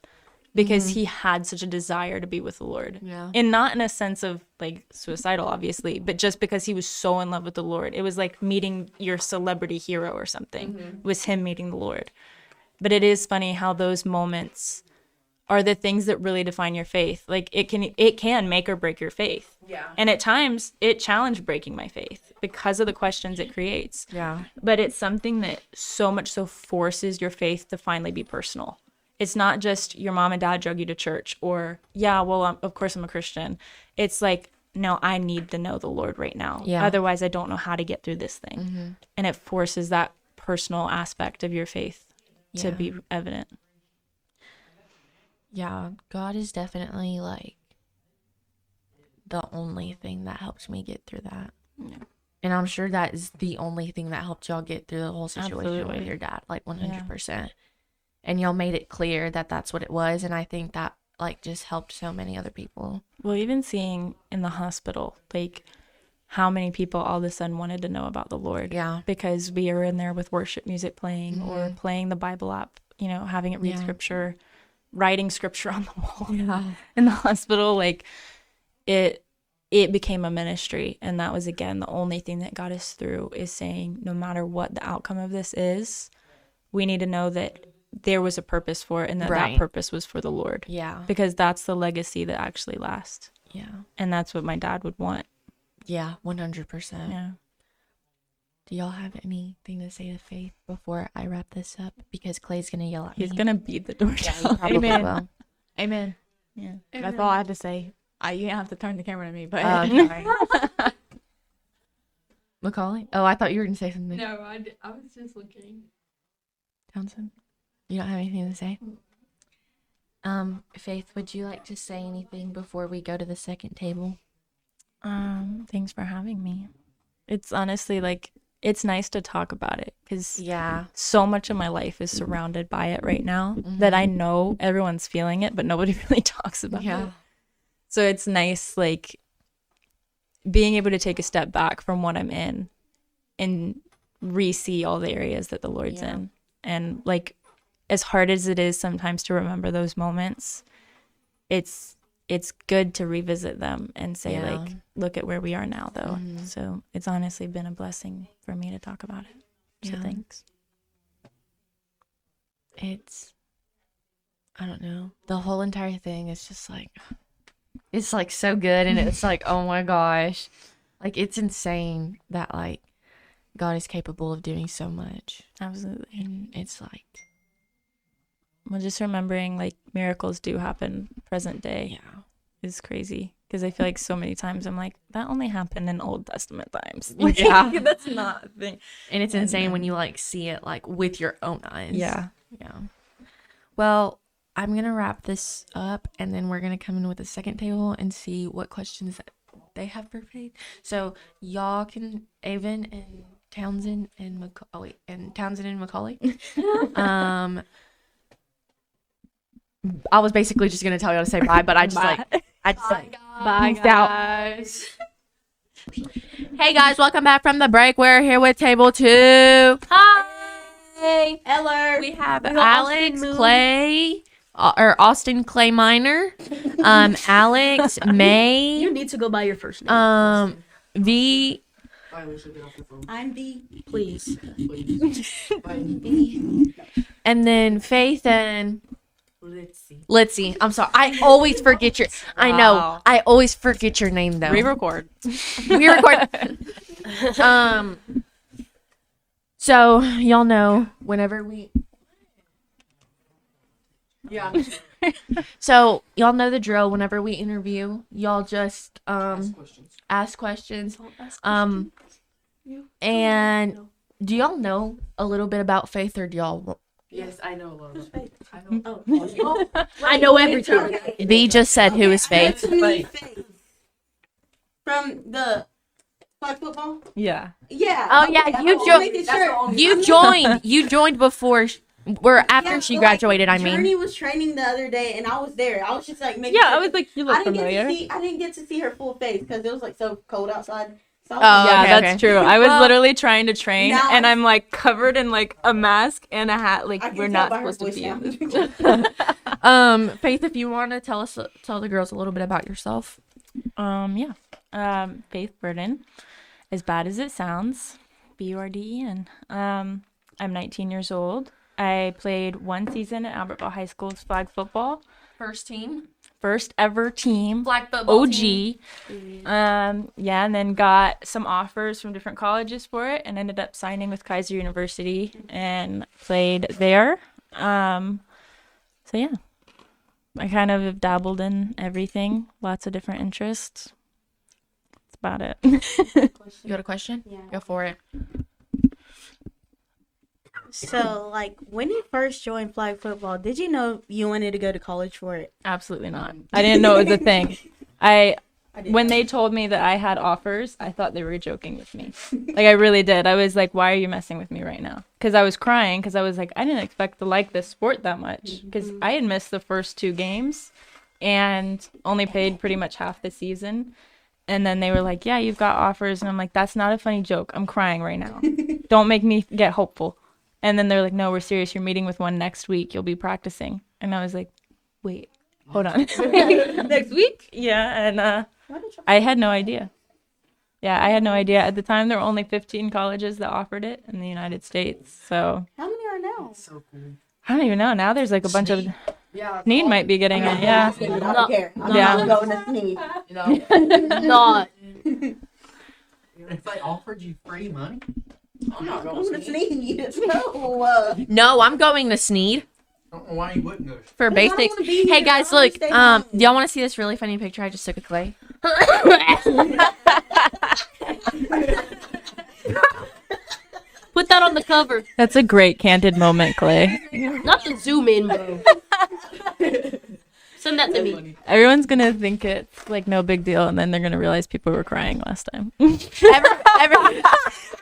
because he had such a desire to be with the Lord. And not in a sense of like suicidal, obviously, but just because he was so in love with the Lord. It was like meeting your celebrity hero or something. It was him meeting the Lord. But it is funny how those moments are the things that really define your faith. Like it can make or break your faith. Yeah. And at times it challenged breaking my faith because of the questions it creates. Yeah. But it's something that so much so forces your faith to finally be personal. It's not just your mom and dad drug you to church or, of course I'm a Christian. It's like, no, I need to know the Lord right now. Yeah. Otherwise, I don't know how to get through this thing. Mm-hmm. And it forces that personal aspect of your faith to Yeah. be evident. Yeah, God is definitely like the only thing that helps me get through that. Yeah. And I'm sure that is the only thing that helped y'all get through the whole situation Absolutely. with your dad, like 100%. And y'all made it clear that that's what it was. And I think that like just helped so many other people. Well, even seeing in the hospital, like how many people all of a sudden wanted to know about the Lord. Yeah. Because we are in there with worship music playing or playing the Bible app, having it read Yeah. scripture, writing scripture on the wall Yeah. in the hospital. Like it became a ministry. And that was, again, the only thing that got us through is saying, no matter what the outcome of this is, we need to know that there was a purpose for it and that Right. that purpose was for the Lord. Yeah. Because that's the legacy that actually lasts. Yeah. And that's what my dad would want. Yeah. 100%. Yeah. Do y'all have anything to say to Faith before I wrap this up? Because Clay's going to yell at me. He's going to beat the door Yeah, he down. probably Amen. will. Amen. Yeah. That's all I have to say. You didn't have to turn the camera to me, but Sorry. Macaulay? Oh, I thought you were going to say something. No, I was just looking. Townsend? You don't have anything to say? Faith, would you like to say anything before we go to the second table? Thanks for having me. It's honestly like, it's nice to talk about it because Yeah. so much of my life is surrounded by it right now that I know everyone's feeling it, but nobody really talks about it. So it's nice, like, being able to take a step back from what I'm in and re-see all the areas that the Lord's Yeah. in. And, like, as hard as it is sometimes to remember those moments, it's good to revisit them and say, Yeah. like, look at where we are now, though. Mhm. So it's honestly been a blessing for me to talk about it. So Yeah. thanks. I don't know. The whole entire thing is just like, it's like so good. And it's like, oh my gosh. Like, it's insane that like God is capable of doing so much. Absolutely. And it's like, Well, just remembering, like, miracles do happen present day yeah. is crazy. Because I feel like so many times I'm like, that only happened in Old Testament times. Yeah. That's not a thing. And it's insane when you like see it like with your own eyes. Yeah. Yeah. Well, I'm going to wrap this up and then we're going to come in with a second table and see what questions that they have for Faith. So y'all can, Avon and Townsend and Townsend and Macaulay. I was basically just going to tell y'all to say bye, but I just bye, peaced out. Guys. Hey guys, welcome back from the break. We're here with table 2. Hi. Eller. We have got Alex Austin Moon. Clay, or Austin Clay Minor, Alex May, You need to go by your first name. V, I'm the. Please. and then Faith and Let's see. Litzy. I'm sorry, I always forget your. I know, Wow. I always forget your name though. Re-record. We record. So y'all know whenever we. Yeah. So y'all know the drill. Whenever we interview, y'all just ask questions. And do y'all know a little bit about Faith, or do y'all? Yes, I know a lot of it. I know. I know everything. B just said who is Faith. From the flag football? Yeah. Yeah. Oh yeah, you joined before. After she graduated. I mean. Journey was training the other day, and I was there. I was just like making. Yeah, I sure- was like, you I look didn't familiar. I didn't get to see her full face because it was like so cold outside. So I was Oh, like, Yeah, okay, that's okay. true. I was Well, literally trying to train, now and I- I'm like covered in like a mask and a hat. Like I can we're tell not by her supposed to voice be. now. Faith, if you want to tell the girls a little bit about yourself. Yeah. Faith Burden, as bad as it sounds, Burden. I'm 19 years old. I played one season at Albertville High School's flag football, First team. First ever team. Flag football OG. team. Yeah, and then got some offers from different colleges for it and ended up signing with Kaiser University and played there. So yeah, I kind of have dabbled in everything, lots of different interests. That's about it. You got a question? Yeah. Go for it. So, like, when you first joined flag football, did you know you wanted to go to college for it? Absolutely not. I didn't know it was a thing. Did. When they told me that I had offers, I thought they were joking with me. Like, I really did. I was like, why are you messing with me right now? Because I was crying because I was like, I didn't expect to like this sport that much because I had missed the first 2 games and only played pretty much half the season. And then they were like, yeah, you've got offers. And I'm like, that's not a funny joke. I'm crying right now. Don't make me get hopeful. And then they're like, no, we're serious. You're meeting with one next week. You'll be practicing. And I was like, wait, hold on. Next week? Yeah. And I had no idea. Yeah, I had no idea. At the time, there were only 15 colleges that offered it in the United States. So How many are now? So cool. I don't even know. Now there's like a bunch of... Yeah. Need might be getting it. Yeah. I don't care. I'm Yeah. not going to sneeze. You know, Not. if they offered you free money, I'm not I'm going going to to sneeze. sneeze. No. No, I'm going to Sneed I don't know why you wouldn't go. for I don't basics. wanna be Hey here. guys, I wanna look. stay home. Do y'all want to see this really funny picture I just took of Clay? Put that on the cover. That's a great candid moment, Clay. Not the zoom in, bro. Send that to me. Everyone's going to think it's like no big deal. And then they're going to realize people were crying last time. Every,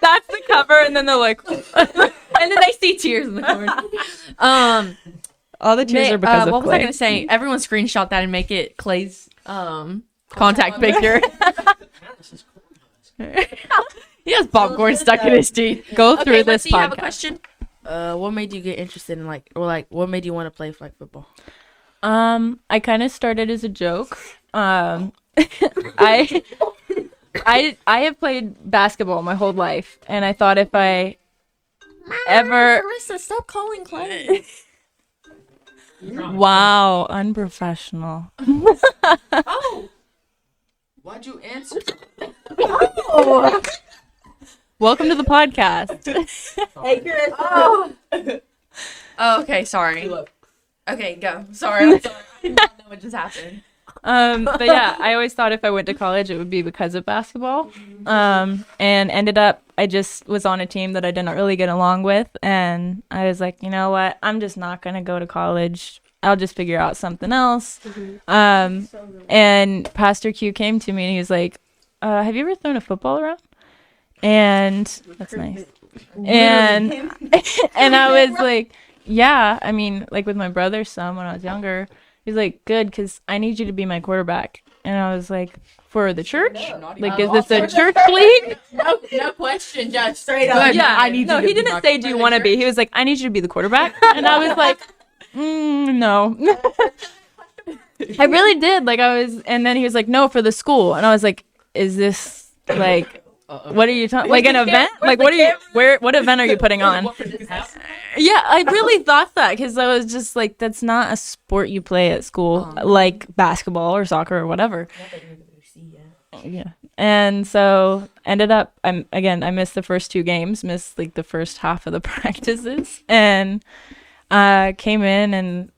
That's the cover. And then they're like... and then they see tears in the corner. All the tears are because of what was I Clay. gonna say? Everyone screenshot that and make it Clay's contact picture. This is cool. He has popcorn stuck in his teeth. Go through Okay, this Lindsay, you have a podcast. question? What made you get interested in what made you want to play flag football? I kind of started as a joke. I have played basketball my whole life, and I thought if I ever... Carissa, stop calling Clay. Wow, unprofessional. Oh, why'd you answer? Welcome to the podcast. Hey, Chris. Oh, okay, sorry. Okay, go. Sorry, I'm sorry. I didn't know what just happened. But yeah, I always thought if I went to college, it would be because of basketball. And ended up, I just was on a team that I didn't really get along with. And I was like, you know what? I'm just not going to go to college. I'll just figure out something else. And Pastor Q came to me and he was like, have you ever thrown a football around? And that's nice. And and I was like, yeah, I mean, like with my brother's son when I was younger, he's like, good, because I need you to be my quarterback. And I was like, for the church? Like, is this a church league? No question, just Straight up. Yeah, I need no, you to he be didn't my say, do you want to be? He was like, I need you to be the quarterback. And I was like, no. I really did. Like, and then he was like, no, for the school. And I was like, is this, like, what are you talking, like an event? Like, what event are you putting on? Yeah, I really thought that because I was just like, that's not a sport you play at school, like basketball or soccer or whatever. Yeah. And so ended up, I missed the first 2 games, missed like the first half of the practices, and came in and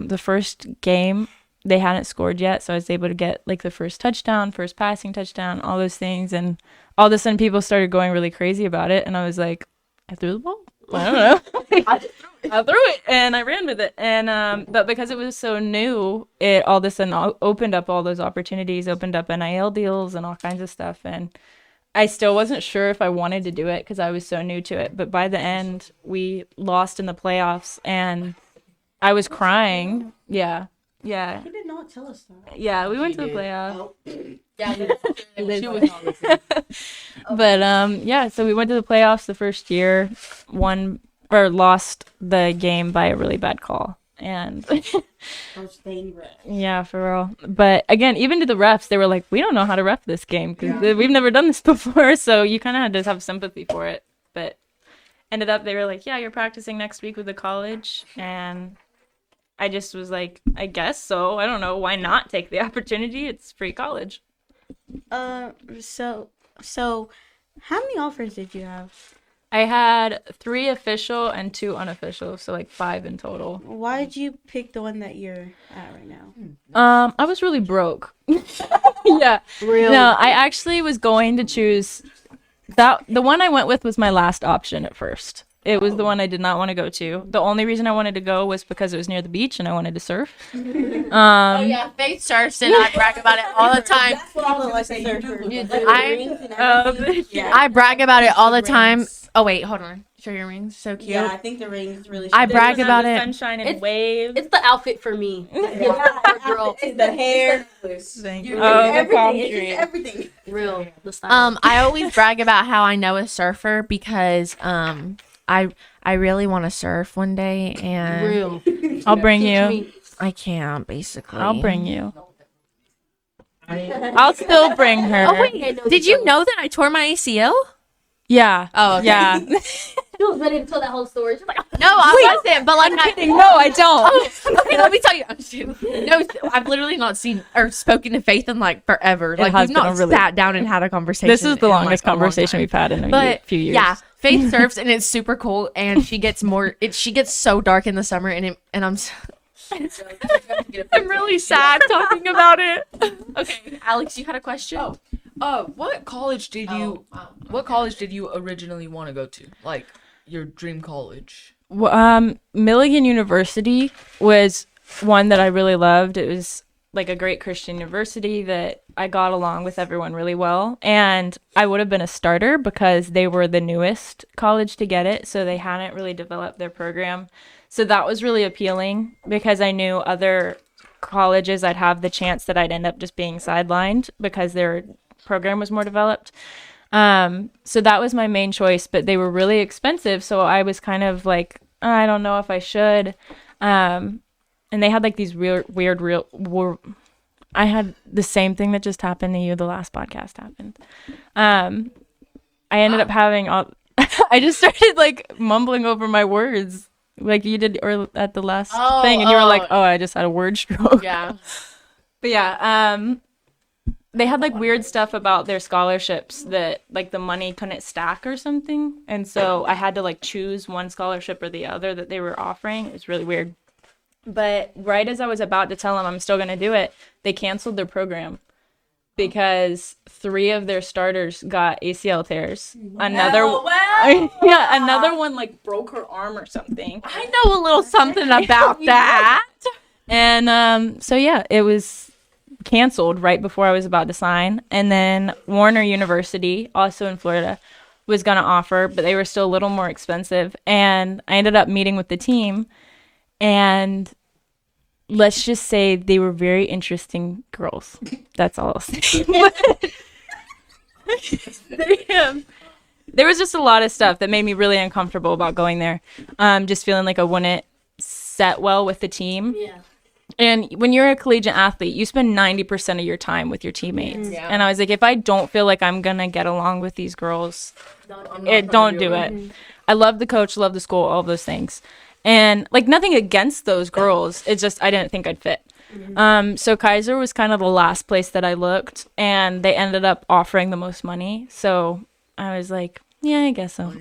the first game they hadn't scored yet, so I was able to get like the first touchdown, first passing touchdown, all those things, and all of a sudden people started going really crazy about it, and I was like, I threw the ball? I don't know. I threw it and I ran with it, and but because it was so new, it all of a sudden opened up all those opportunities, opened up NIL deals and all kinds of stuff, and I still wasn't sure if I wanted to do it because I was so new to it. But by the end, we lost in the playoffs, and I was crying. Yeah, You did not tell us that. yeah. We went to the playoffs. Yeah, she was on this. But yeah, so we went to the playoffs the first year, lost the game by a really bad call. And First thing, right. yeah, for real. But again, even to the refs, they were like, we don't know how to ref this game because we've never done this before. So you kind of had to have sympathy for it. But ended up, they were like, yeah, you're practicing next week with the college. And I just was like, I guess so. I don't know. Why not take the opportunity? It's free college. So how many offers did you have? I had 3 official and 2 unofficial, so like 5 in total. Why did you pick the one that you're at right now? I was really broke. Yeah. Real. No, I actually was going to choose that. The one I went with was my last option at first. It was the one I did not want to go to. The only reason I wanted to go was because it was near the beach and I wanted to surf. Oh yeah, Faith surfs and I brag about it all the time. That's what I was like a surfer. I brag about it all the time. Oh wait, hold on. Show your rings. So cute. Yeah, I think the rings really. I brag about it. Sunshine and waves. It's the outfit for me. Girl, it's the hair. Thank you. Everything. The palm It's just tree. everything. Real. The style. I always brag about how I know a surfer because I really want to surf one day and Real. I'll bring Teach you. me. I can't basically. I'll bring you. I'll still bring her. Oh wait, did you know that I tore my ACL? Yeah. Oh okay. Yeah. She was ready to tell that whole story. She's like, No, I wasn't. But like, No, I don't. okay, let me tell you. I'm just kidding. No, I've literally not seen or spoken to Faith in like forever. Like has we've been not a really- sat down and had a conversation. This is the in, like, longest a long conversation time. we've had in But few years. yeah, Faith surfs and it's super cool, and she gets she gets so dark in the summer, and I'm really sad talking about it. Okay, Alex, you had a question. What college did you originally want to go to? Like your dream college? Milligan University was one that I really loved. It was like a great Christian university that I got along with everyone really well. And I would have been a starter because they were the newest college to get it. So they hadn't really developed their program. So that was really appealing because I knew other colleges I'd have the chance that I'd end up just being sidelined because their program was more developed. So that was my main choice, but they were really expensive. So I was kind of like, I don't know if I should. And they had like these weird. I had the same thing that just happened to you. The last podcast happened. I ended up having I just started like mumbling over my words like you did or at the last thing. And you were like, I just had a word stroke. Yeah. But yeah, they had like weird stuff about their scholarships that like the money couldn't stack or something. And so I had to like choose one scholarship or the other that they were offering. It was really weird. But right as I was about to tell them I'm still going to do it, they canceled their program because 3 of their starters got ACL tears. Another one like broke her arm or something. I know a little something about that. And so yeah, it was canceled right before I was about to sign. And then Warner University, also in Florida, was going to offer, but they were still a little more expensive. And I ended up meeting with the team, and let's just say they were very interesting girls. That's all I'll say. There was just a lot of stuff that made me really uncomfortable about going there. Just feeling like I wouldn't set well with the team. yeah. And when you're a collegiate athlete, you spend 90% of your time with your teammates. Yeah. And I was like, if I don't feel like I'm going to get along with these girls, Don't don't do it. I love the coach, love the school, all those things. And like nothing against those girls. It's just I didn't think I'd fit. So Kaiser was kind of the last place that I looked, and they ended up offering the most money. So I was like, yeah, I guess so.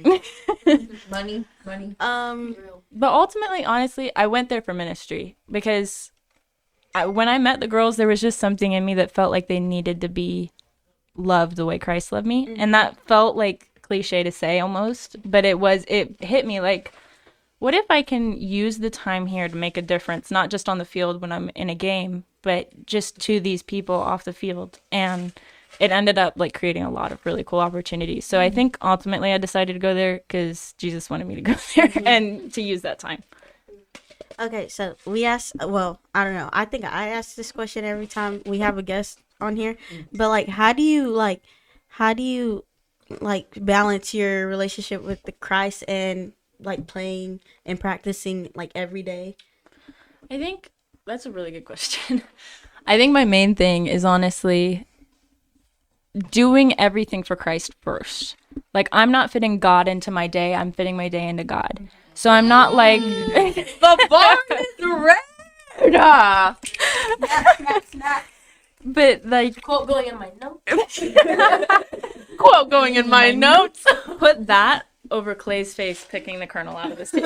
Money. But ultimately, honestly, I went there for ministry because when I met the girls, there was just something in me that felt like they needed to be loved the way Christ loved me. And that felt like cliche to say almost, but it hit me like, what if I can use the time here to make a difference, not just on the field when I'm in a game, but just to these people off the field? And it ended up like creating a lot of really cool opportunities. So I think ultimately I decided to go there because Jesus wanted me to go there and to use that time. Okay, so we asked. Well, I don't know. I think I ask this question every time we have a guest on here. But like, how do you balance your relationship with the Christ and like playing and practicing like every day? I think that's a really good question. I think my main thing is honestly doing everything for Christ first. Like, I'm not fitting God into my day. I'm fitting my day into God. So I'm not like The bar is Nah. But like, Quote going in my notes. quote going in my notes. Put that over Clay's face picking the kernel out of his teeth.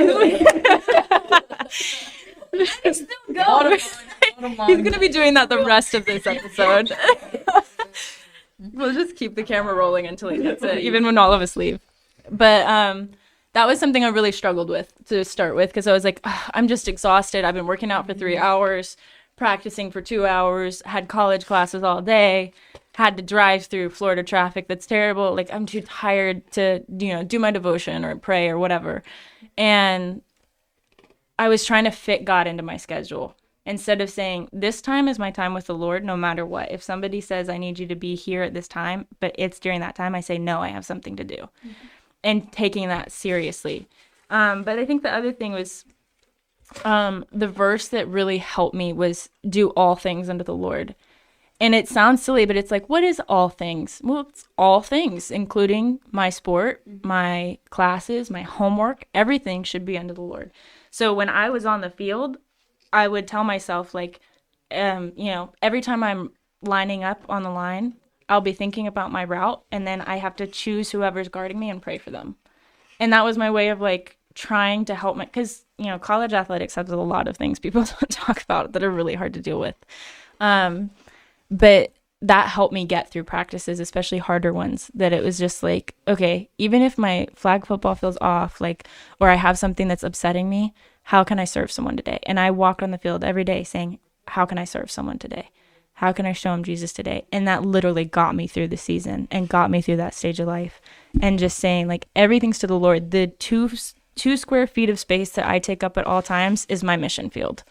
He's gonna be doing that the rest of this episode. We'll just keep the camera rolling until he gets it, even when all of us leave. But that was something I really struggled with to start with, because I was like, "Ugh, I'm just exhausted. I've been working out for 3 hours, practicing for 2 hours, had college classes all day, had to drive through Florida traffic that's terrible. Like, I'm too tired to, do my devotion or pray or whatever." And I was trying to fit God into my schedule instead of saying, this time is my time with the Lord, no matter what. If somebody says, I need you to be here at this time, but it's during that time, I say, no, I have something to do. Mm-hmm. And taking that seriously. But I think the other thing was the verse that really helped me was do all things unto the Lord. And it sounds silly, but it's like, what is all things? Well, it's all things, including my sport, my classes, my homework. Everything should be unto the Lord. So when I was on the field, I would tell myself, like, every time I'm lining up on the line, I'll be thinking about my route, and then I have to choose whoever's guarding me and pray for them. And that was my way of, like, trying to help because, college athletics has a lot of things people don't talk about that are really hard to deal with. But that helped me get through practices, especially harder ones, that it was just like, okay, even if my flag football feels off, like, or I have something that's upsetting me, how can I serve someone today? And I walk on the field every day saying, how can I serve someone today? How can I show him Jesus today? And that literally got me through the season and got me through that stage of life. And just saying, like, everything's to the Lord. The two square feet of space that I take up at all times is my mission field.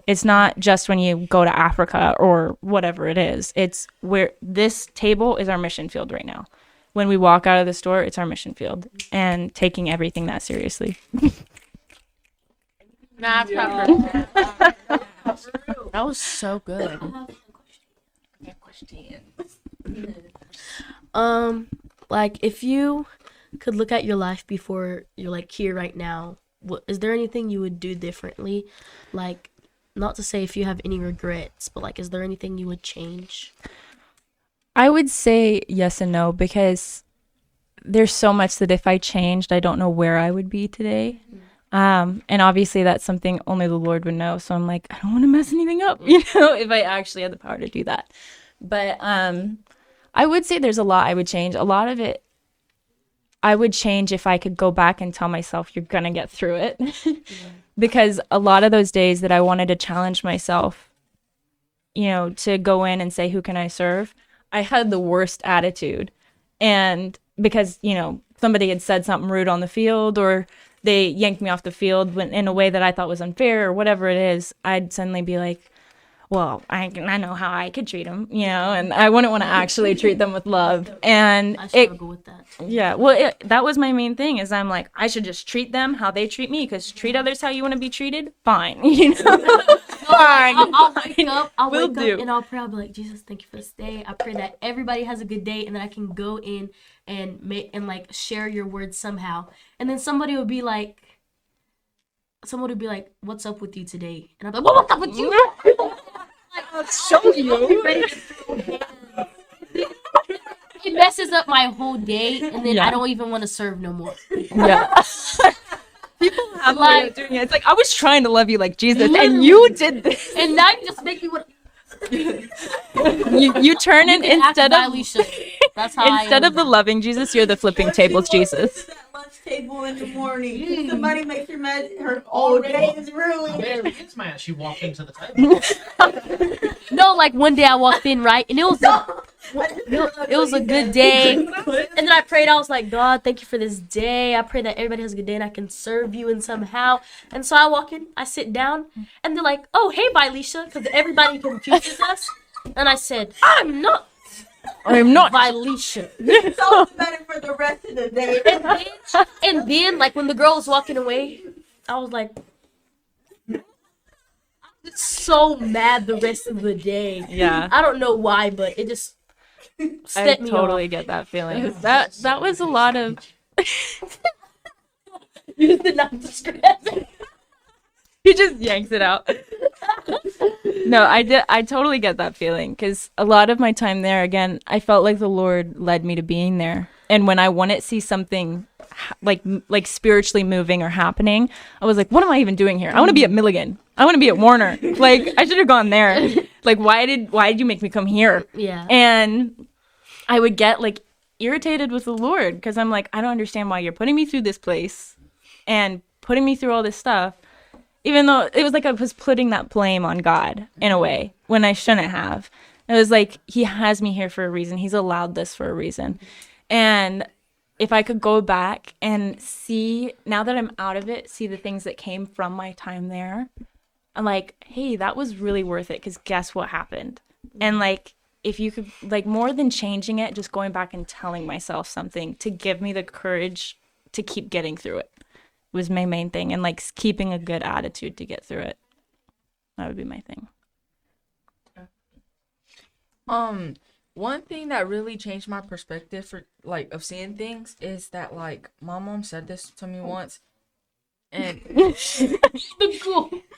It's not just when you go to Africa or whatever it is. It's where this table is our mission field right now. When we walk out of the store, it's our mission field. And taking everything that seriously. Nah, proper. That was so good. Like if you could look at your life before you're like here right now, is there anything you would do differently? Like, not to say if you have any regrets, but like, is there anything you would change? I would say yes and no, because there's so much that if I changed, I don't know where I would be today. And obviously that's something only the Lord would know. So I'm like, I don't want to mess anything up, if I actually had the power to do that. But I would say there's a lot I would change. A lot of it I would change if I could go back and tell myself, you're going to get through it. Because a lot of those days that I wanted to challenge myself, to go in and say, who can I serve? I had the worst attitude. And because, somebody had said something rude on the field, or they yanked me off the field in a way that I thought was unfair, or whatever it is, I'd suddenly be like, well, I know how I could treat them, and I wouldn't want to actually treat them with love. And I struggle with that. Yeah, well, that was my main thing, is I'm like, I should just treat them how they treat me, because treat others how you want to be treated, fine. Fine. I'll wake up, do. and I'll pray. I'll be like, Jesus, thank you for this day. I pray that everybody has a good day, and that I can go in and like share your words somehow. And then somebody would be like, what's up with you today? And I'm like, what's up with you? I'll show you. It messes up my whole day, and then Yeah. I don't even want to serve no more. Yeah. People have a way of doing it. It's like, I was trying to love you like Jesus, and you did this. And now you just make me want. You turn it instead of That's how instead of the loving Jesus, you're the flipping tables Jesus. That lunch table in the morning. Somebody makes her whole day is ruined. Mary gets mad. She walked into the table. No, like one day I walked in, right, and it was a good day, and then I prayed. I was like, God, thank you for this day. I pray that everybody has a good day and I can serve you in somehow. And so I walk in, I sit down, and they're like, oh, hey, Vilisha, because everybody confuses us. And I said, I'm not Vilisha. So better for the rest of the day. And then, like, when the girl was walking away, I was like, so mad the rest of the day. Yeah. I don't know why, but it just I set me totally off. get that feeling. That was a lot of You did not describe it. He just yanks it out. No, I totally get that feeling because a lot of my time there, again, I felt like the Lord led me to being there. And when I wanted to see something like spiritually moving or happening, I was like, what am I even doing here? I want to be at Milligan. I want to be at Warner. Like, I should have gone there. Like, why did you make me come here? Yeah. And I would get like irritated with the Lord because I'm like, I don't understand why you're putting me through this place and putting me through all this stuff. Even though it was like I was putting that blame on God in a way when I shouldn't have. It was like, he has me here for a reason. He's allowed this for a reason. And if I could go back and see, now that I'm out of it, see the things that came from my time there, I'm like, hey, that was really worth it because guess what happened? And like, if you could, like, more than changing it, just going back and telling myself something to give me the courage to keep getting through it was my main thing, and like keeping a good attitude to get through it. That would be my thing. One thing that really changed my perspective for like of seeing things is that like my mom said this to me once, and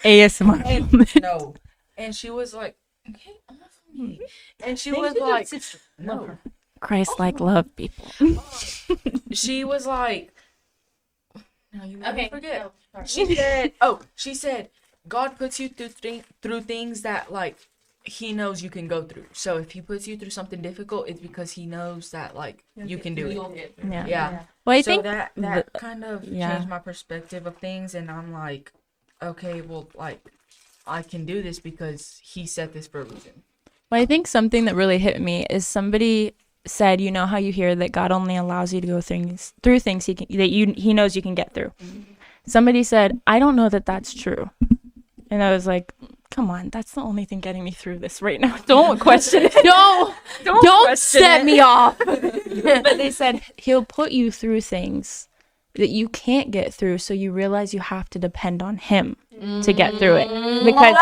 ASMR. and, no, and she was like, okay, and she was like, no, Christ-like love, people. she was like, no, you won't Okay, forget. no, She said, God puts you through things that like he knows you can go through. So if he puts you through something difficult, it's because he knows that like you can do it. Yeah. Yeah. Well, I So think that kind of yeah. changed my perspective of things, and I'm like, okay, well, like I can do this because he said this for a reason. Well, I think something that really hit me is somebody said, you know how you hear that God only allows you to go through things he knows you can get through. Somebody said, I don't know that that's true. And I was like, come on, that's the only thing getting me through this right now. Don't question it. Don't set me off. But they said he'll put you through things that you can't get through, so you realize you have to depend on him to get through it. Because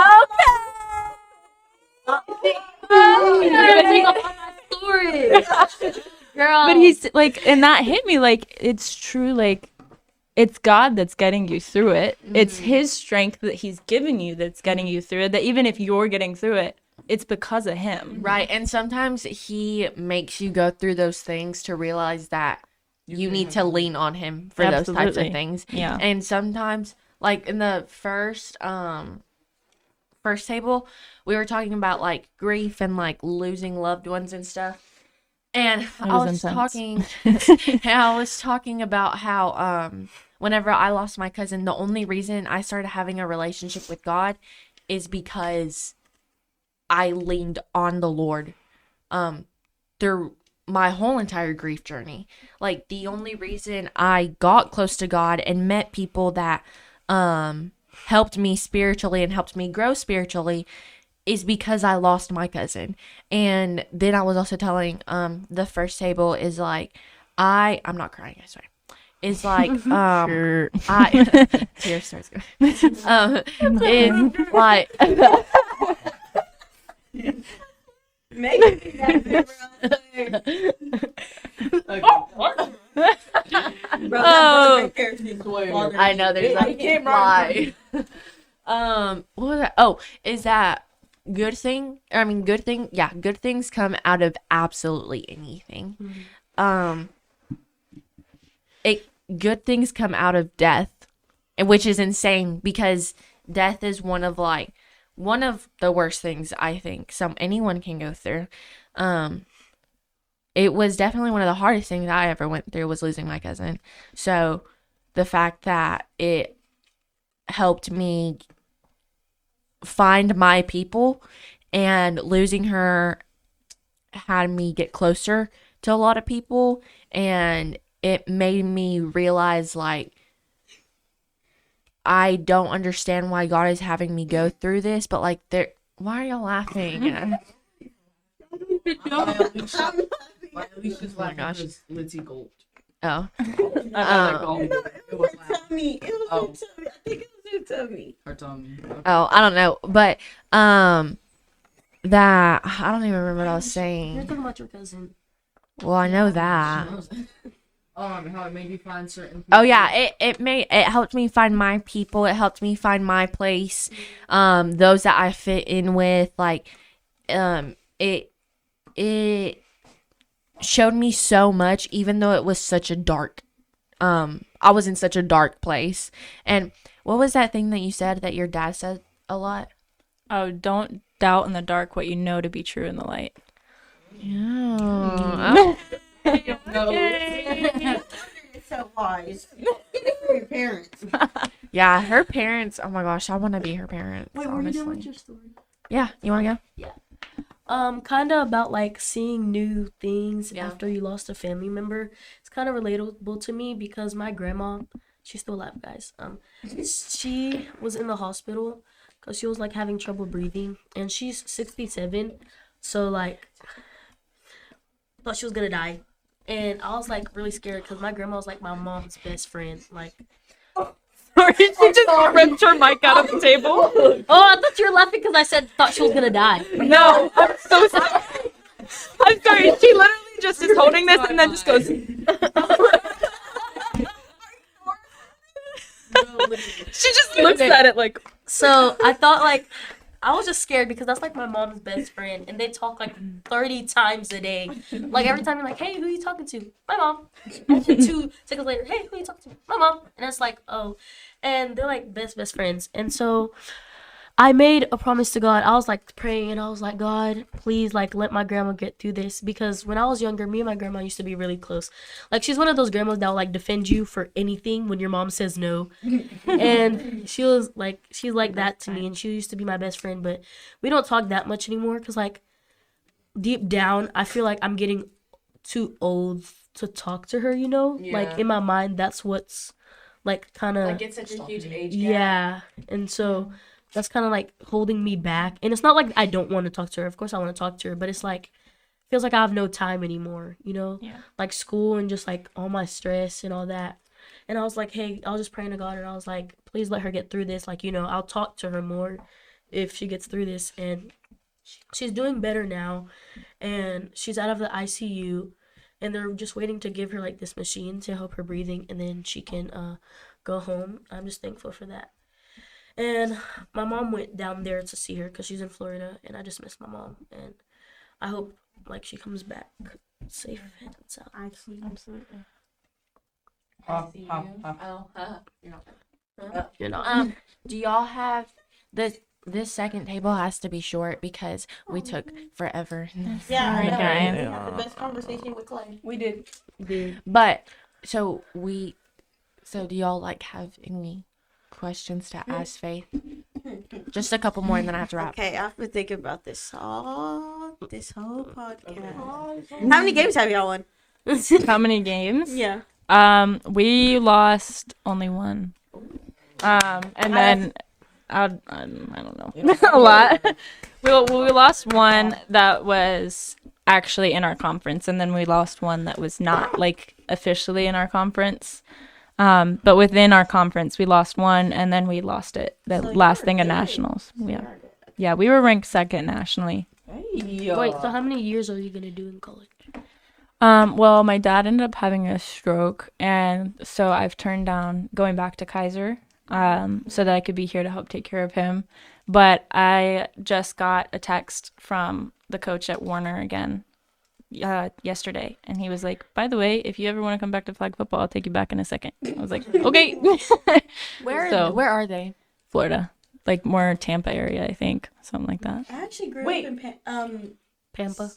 Girl. but he's like, and that hit me, like, it's true, like, it's God that's getting you through it. It's his strength that he's given you that's getting you through it, that even if you're getting through it, it's because of him. Right. And sometimes he makes you go through those things to realize that you need to lean on him for those types of Absolutely. things. Yeah. And sometimes, like in the first table, we were talking about like grief and like losing loved ones and stuff. And I was was intense. talking about how whenever I lost my cousin, the only reason I started having a relationship with God is because I leaned on the Lord through my whole entire grief journey. Like, the only reason I got close to God and met people that helped me spiritually and helped me grow spiritually is because I lost my cousin. And then I was also telling the first table is like, I'm not crying, I swear. It's like Sure. I tears starts going. It's like I know there's like fly. What was that? Oh, is that good thing? I mean, good thing. Yeah, good things come out of absolutely anything. Good things come out of death, and which is insane because death is one of the worst things I think anyone can go through. It was definitely one of the hardest things I ever went through was losing my cousin. So the fact that it helped me find my people and losing her had me get closer to a lot of people, and it made me realize like I don't understand why God is having me go through this, but like why are y'all laughing? My Alicia's my laughing gosh. because Lindsay Gold. Oh. It was Tummy. It was Oh. her tummy. I think it was her tummy. her tummy. Oh, I don't know, but that I don't even remember what I was You're saying. talking about your cousin. Well, I know that. How it made you find certain. Oh yeah, it helped me find my people. It helped me find my place. Those that I fit in with, like, it showed me so much, even though it was such a dark. I was in such a dark place. And what was that thing that you said that your dad said a lot? Oh, don't doubt in the dark what you know to be true in the light. Yeah. It's so wise. For your parents. Yeah, her parents. Oh my gosh, I want to be her parents. Wait, were you honestly. done with your story? Yeah, you want to go? Kind of about like seeing new things Yeah. after you lost a family member. It's kind of relatable to me because my grandma, she's still alive, guys. She was in the hospital because she was like having trouble breathing, and she's 67, so like, thought she was gonna die, and I was like really scared because my grandma was like my mom's best friend, like. Sorry, she just ripped her mic out of the table. Oh, I thought you were laughing because I said thought she was gonna die. No, I'm so sorry. I'm sorry. She literally just is holding this and then just goes. She just looks at it like. So I thought like I was just scared because that's like my mom's best friend, and they talk like 30 times a day. Like every time you're like, "Hey, who are you talking to?" My mom. And then 2 seconds later, "Hey, who are you talking to?" My mom. And it's like, oh, and they're like best friends. And so I made a promise to God. I was like praying, and I was like, God, please, like, let my grandma get through this. Because when I was younger, me and my grandma used to be really close. Like, she's one of those grandmas that will like defend you for anything when your mom says no. And she was like, she's like that to me, and she used to be my best friend. But we don't talk that much anymore because, like, deep down, I feel like I'm getting too old to talk to her. You know, like in my mind, that's what's like kind of Like it's such a huge age gap. yeah, and so that's kind of like holding me back. And it's not like I don't want to talk to her. Of course I want to talk to her, but it's like feels like I have no time anymore, you know? Yeah. Like school and just like all my stress and all that. And I was like, hey, I was just praying to God, and I was like, please let her get through this. Like, you know, I'll talk to her more if she gets through this. And she's doing better now, and she's out of the ICU, and they're just waiting to give her like this machine to help her breathing, and then she can go home. I'm just thankful for that. And my mom went down there to see her because she's in Florida, and I just miss my mom, and I hope like she comes back safe and sound. Absolutely. You're not. Do y'all have this second table has to be short because we took forever. Yeah, I know. Okay. We had the best conversation with Clay. We did. But so do y'all like have any questions to ask Faith? Just a couple more and then I have to wrap. Okay, I have to think about this whole podcast. How many games have y'all won? How many games? Yeah. We lost only one. And then I don't know, a lot. We lost one that was actually in our conference, and then we lost one that was not like officially in our conference. But within our conference, we lost one, and then we lost it the last thing of nationals. Yeah, we were ranked second nationally. Wait, so how many years are you gonna do in college? Well, my dad ended up having a stroke, and so I've turned down going back to Kaiser, so that I could be here to help take care of him. But I just got a text from the coach at Warner again yesterday, and he was like, by the way, if you ever want to come back to flag football, I'll take you back in a second. I was like, okay. Where are they? Florida, like more Tampa area, I think, something like that. I actually grew Wait. up in Pampa.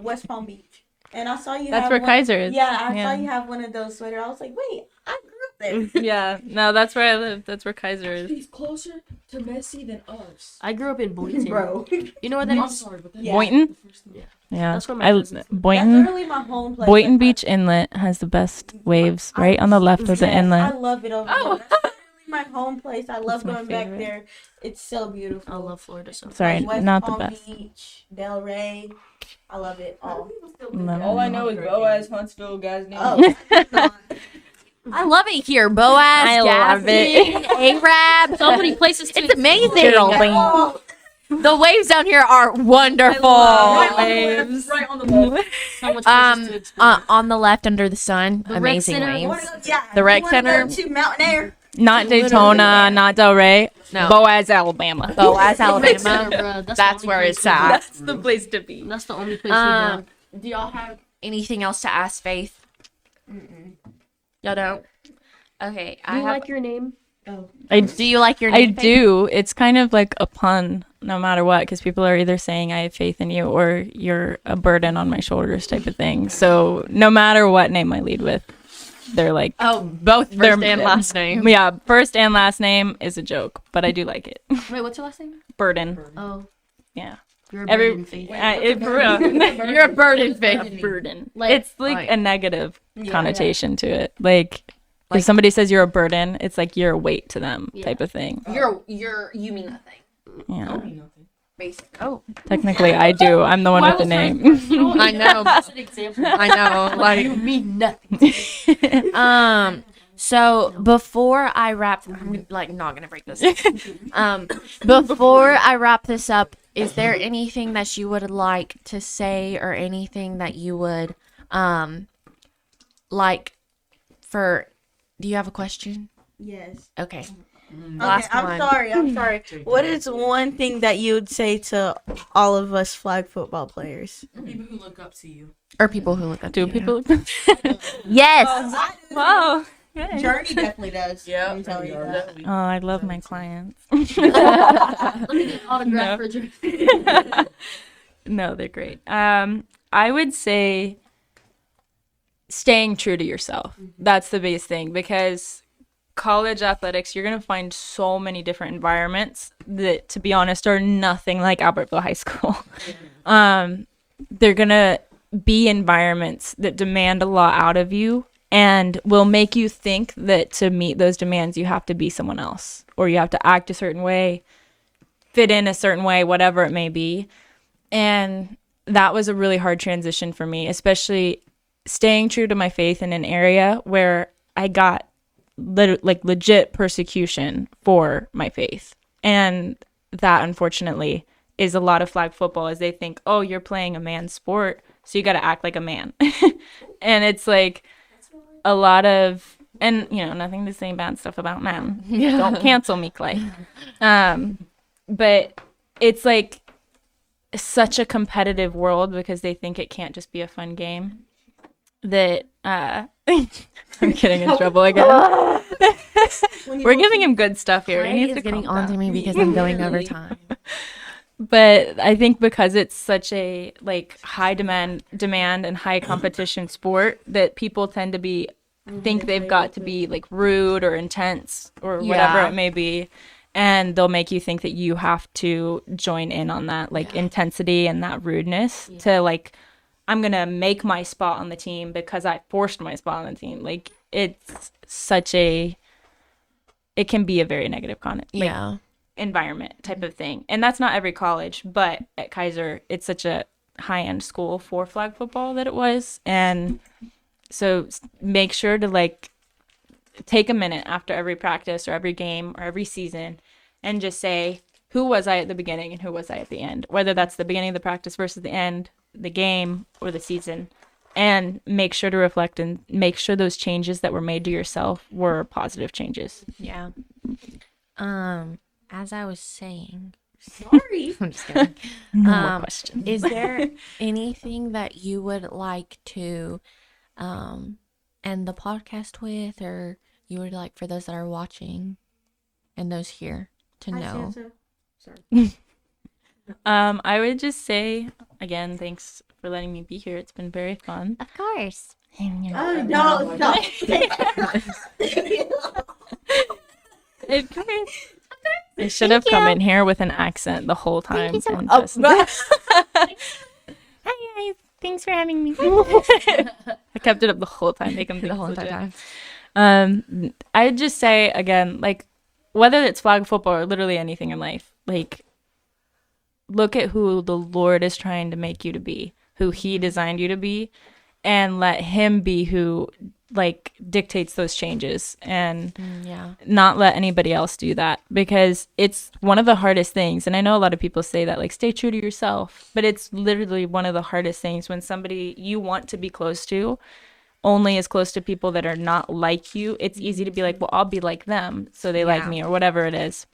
West Palm Beach, and I saw you. That's have where one, Kaiser is. Yeah, I saw Yeah. you have one of those sweaters. I was like, wait, I grew up there. Yeah, no, that's where I live. That's where Kaiser is. He's closer to Messi than us. I grew up in Boynton. Bro, You know what that I'm is? sorry, but Yeah. Boynton? Yeah. Yeah. That's where my cousins live. that's Boynton. literally my home place. Boynton Beach Inlet has the best waves, right on the left of the Yes, I inlet. love it over there. That's literally my home place. I love my going back favorite. there. It's so beautiful. I love Florida so much. Sorry, West not the Palm best. Beach, Del Rey. I love it all. No. all I know is Boaz, Huntsville, guys. Name. Oh, I love it here. Boaz, I love it. Arab. So many places to It's amazing. Geraldine. oh, The waves down here are wonderful. waves. Right on the left. So much places to explore. On the left under the sun, The rec amazing center. waves. Yeah. The rec you wanna go center? to Mountain Air. Not Daytona, not Delray. No. Boaz, Alabama. Boaz, Alabama. Bruh, That's the where only it's place we at. That's the place to be. go. That's the only place we go. Do y'all have anything else to ask Faith? Y'all don't? Okay. Do you like your name? Do you like your I name? Faith? do. It's kind of like a pun, no matter what, because people are either saying I have faith in you or you're a burden on my shoulders type of thing. So no matter what name I lead with, they're like, Oh, both first and last name. yeah, first and last name is a joke, but I do like it. Wait, what's your last name? Burden. Oh, Yeah. you're a Every burden, Faith. for real. You're a burden, Faith. Burden. Like, It's like Right. a negative connotation to it. Like if somebody says you're a burden, it's like you're a weight to them type of thing. You mean nothing. Yeah. Basically. Oh, Technically, I do. I'm the one with the name. I know. That's an example. I know. Like, mean nothing. So before I wrap, I'm like not gonna break this. Before I wrap this up, is there anything that you would like to say, or anything that you would, like, for? Do you have a question? Yes. Okay. Okay, Last I'm one. sorry. I'm sorry. What is one thing that you would say to all of us flag football players? People who look up to you. Or people who look up to Do you. people? Yes. Wow. Journey definitely does. Yeah. I'm telling you that. Oh, I love my clients. Let me get an autograph for Drew. No, they're great. I would say staying true to yourself. That's the biggest thing, because college athletics, you're going to find so many different environments that, to be honest, are nothing like Albertville High School. They're going to be environments that demand a lot out of you and will make you think that to meet those demands, you have to be someone else, or you have to act a certain way, fit in a certain way, whatever it may be. And that was a really hard transition for me, especially staying true to my faith in an area where I got legit persecution for my faith. And that, unfortunately, is a lot of flag football, as they think, oh, you're playing a man's sport, so you got to act like a man. And it's like a lot of, and nothing to say bad stuff about men. Don't cancel me, Clay. But it's like such a competitive world, because they think it can't just be a fun game, that I'm getting in trouble again. We're giving him good stuff here. He Clay needs is to getting calm on to down. me because I'm going over time. But I think because it's such a high demand and high competition sport, that people tend to think they've got to be rude or intense or whatever Yeah. it may be, and they'll make you think that you have to join in on that intensity and that rudeness to I'm gonna make my spot on the team because I forced my spot on the team. It's such it can be a very negative environment type of thing. And that's not every college, but at Kaiser, it's such a high-end school for flag football that it was. And so make sure to take a minute after every practice or every game or every season and just say, who was I at the beginning and who was I at the end? Whether that's the beginning of the practice versus the end, the game, or the season. And make sure to reflect and make sure those changes that were made to yourself were positive changes. Yeah. As I was saying, sorry, I'm just kidding. No more questions. Is there anything that you would like to end the podcast with, or you would like for those that are watching and those here to know? I would just say again, thanks for letting me be here. It's been very fun. Of course. Oh, no, stop. I should have come in here with an accent the whole time. And just... Hi guys, thanks for having me. I kept it up the whole time, make them think The whole legit. time. I'd just say again, whether it's flag football or literally anything in life, look at who the Lord is trying to make you to be, who He designed you to be, and let him be who like dictates those changes, and Yeah. not let anybody else do that, because it's one of the hardest things. And I know a lot of people say that, like, stay true to yourself, but it's literally one of the hardest things when somebody you want to be close to only is close to people that are not like you. It's easy to be like, well, I'll be like them so they like me, or whatever it is.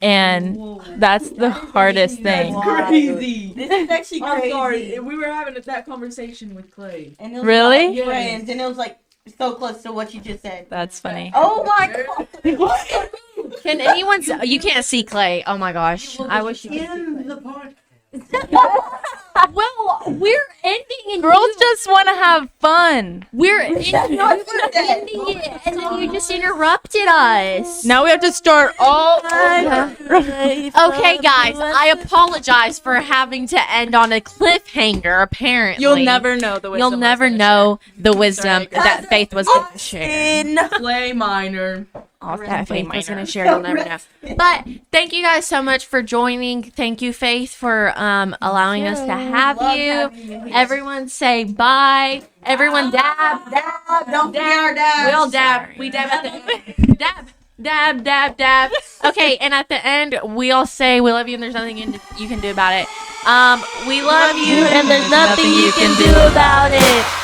And that's the hardest thing. Crazy. This is actually I'm crazy. sorry. We were having that conversation with Clay. And it was Really? about friends, and it was like so close to what you just said. That's funny. Oh my god! Can anyone? You can't see Clay. Oh my gosh! I wish you could. In the podcast. Well, we're ending, and Girls just want to have fun. we're ending it, and then you just interrupted us. Now we have to start all Okay, guys, I apologize for having to end on a cliffhanger. Apparently, You'll never know the wisdom. You'll never know the wisdom that Faith was going to share. Clay Minor. That Faith was going to share. You'll never know. But thank you guys so much for joining. Thank you, Faith, for allowing us to have you. Everyone say bye. Everyone dab. Don't forget our dad. We all dab. We dab at the end. Dab. Okay, and at the end, we all say we love you and there's nothing you can do about it. We love you And there's nothing you can do about it.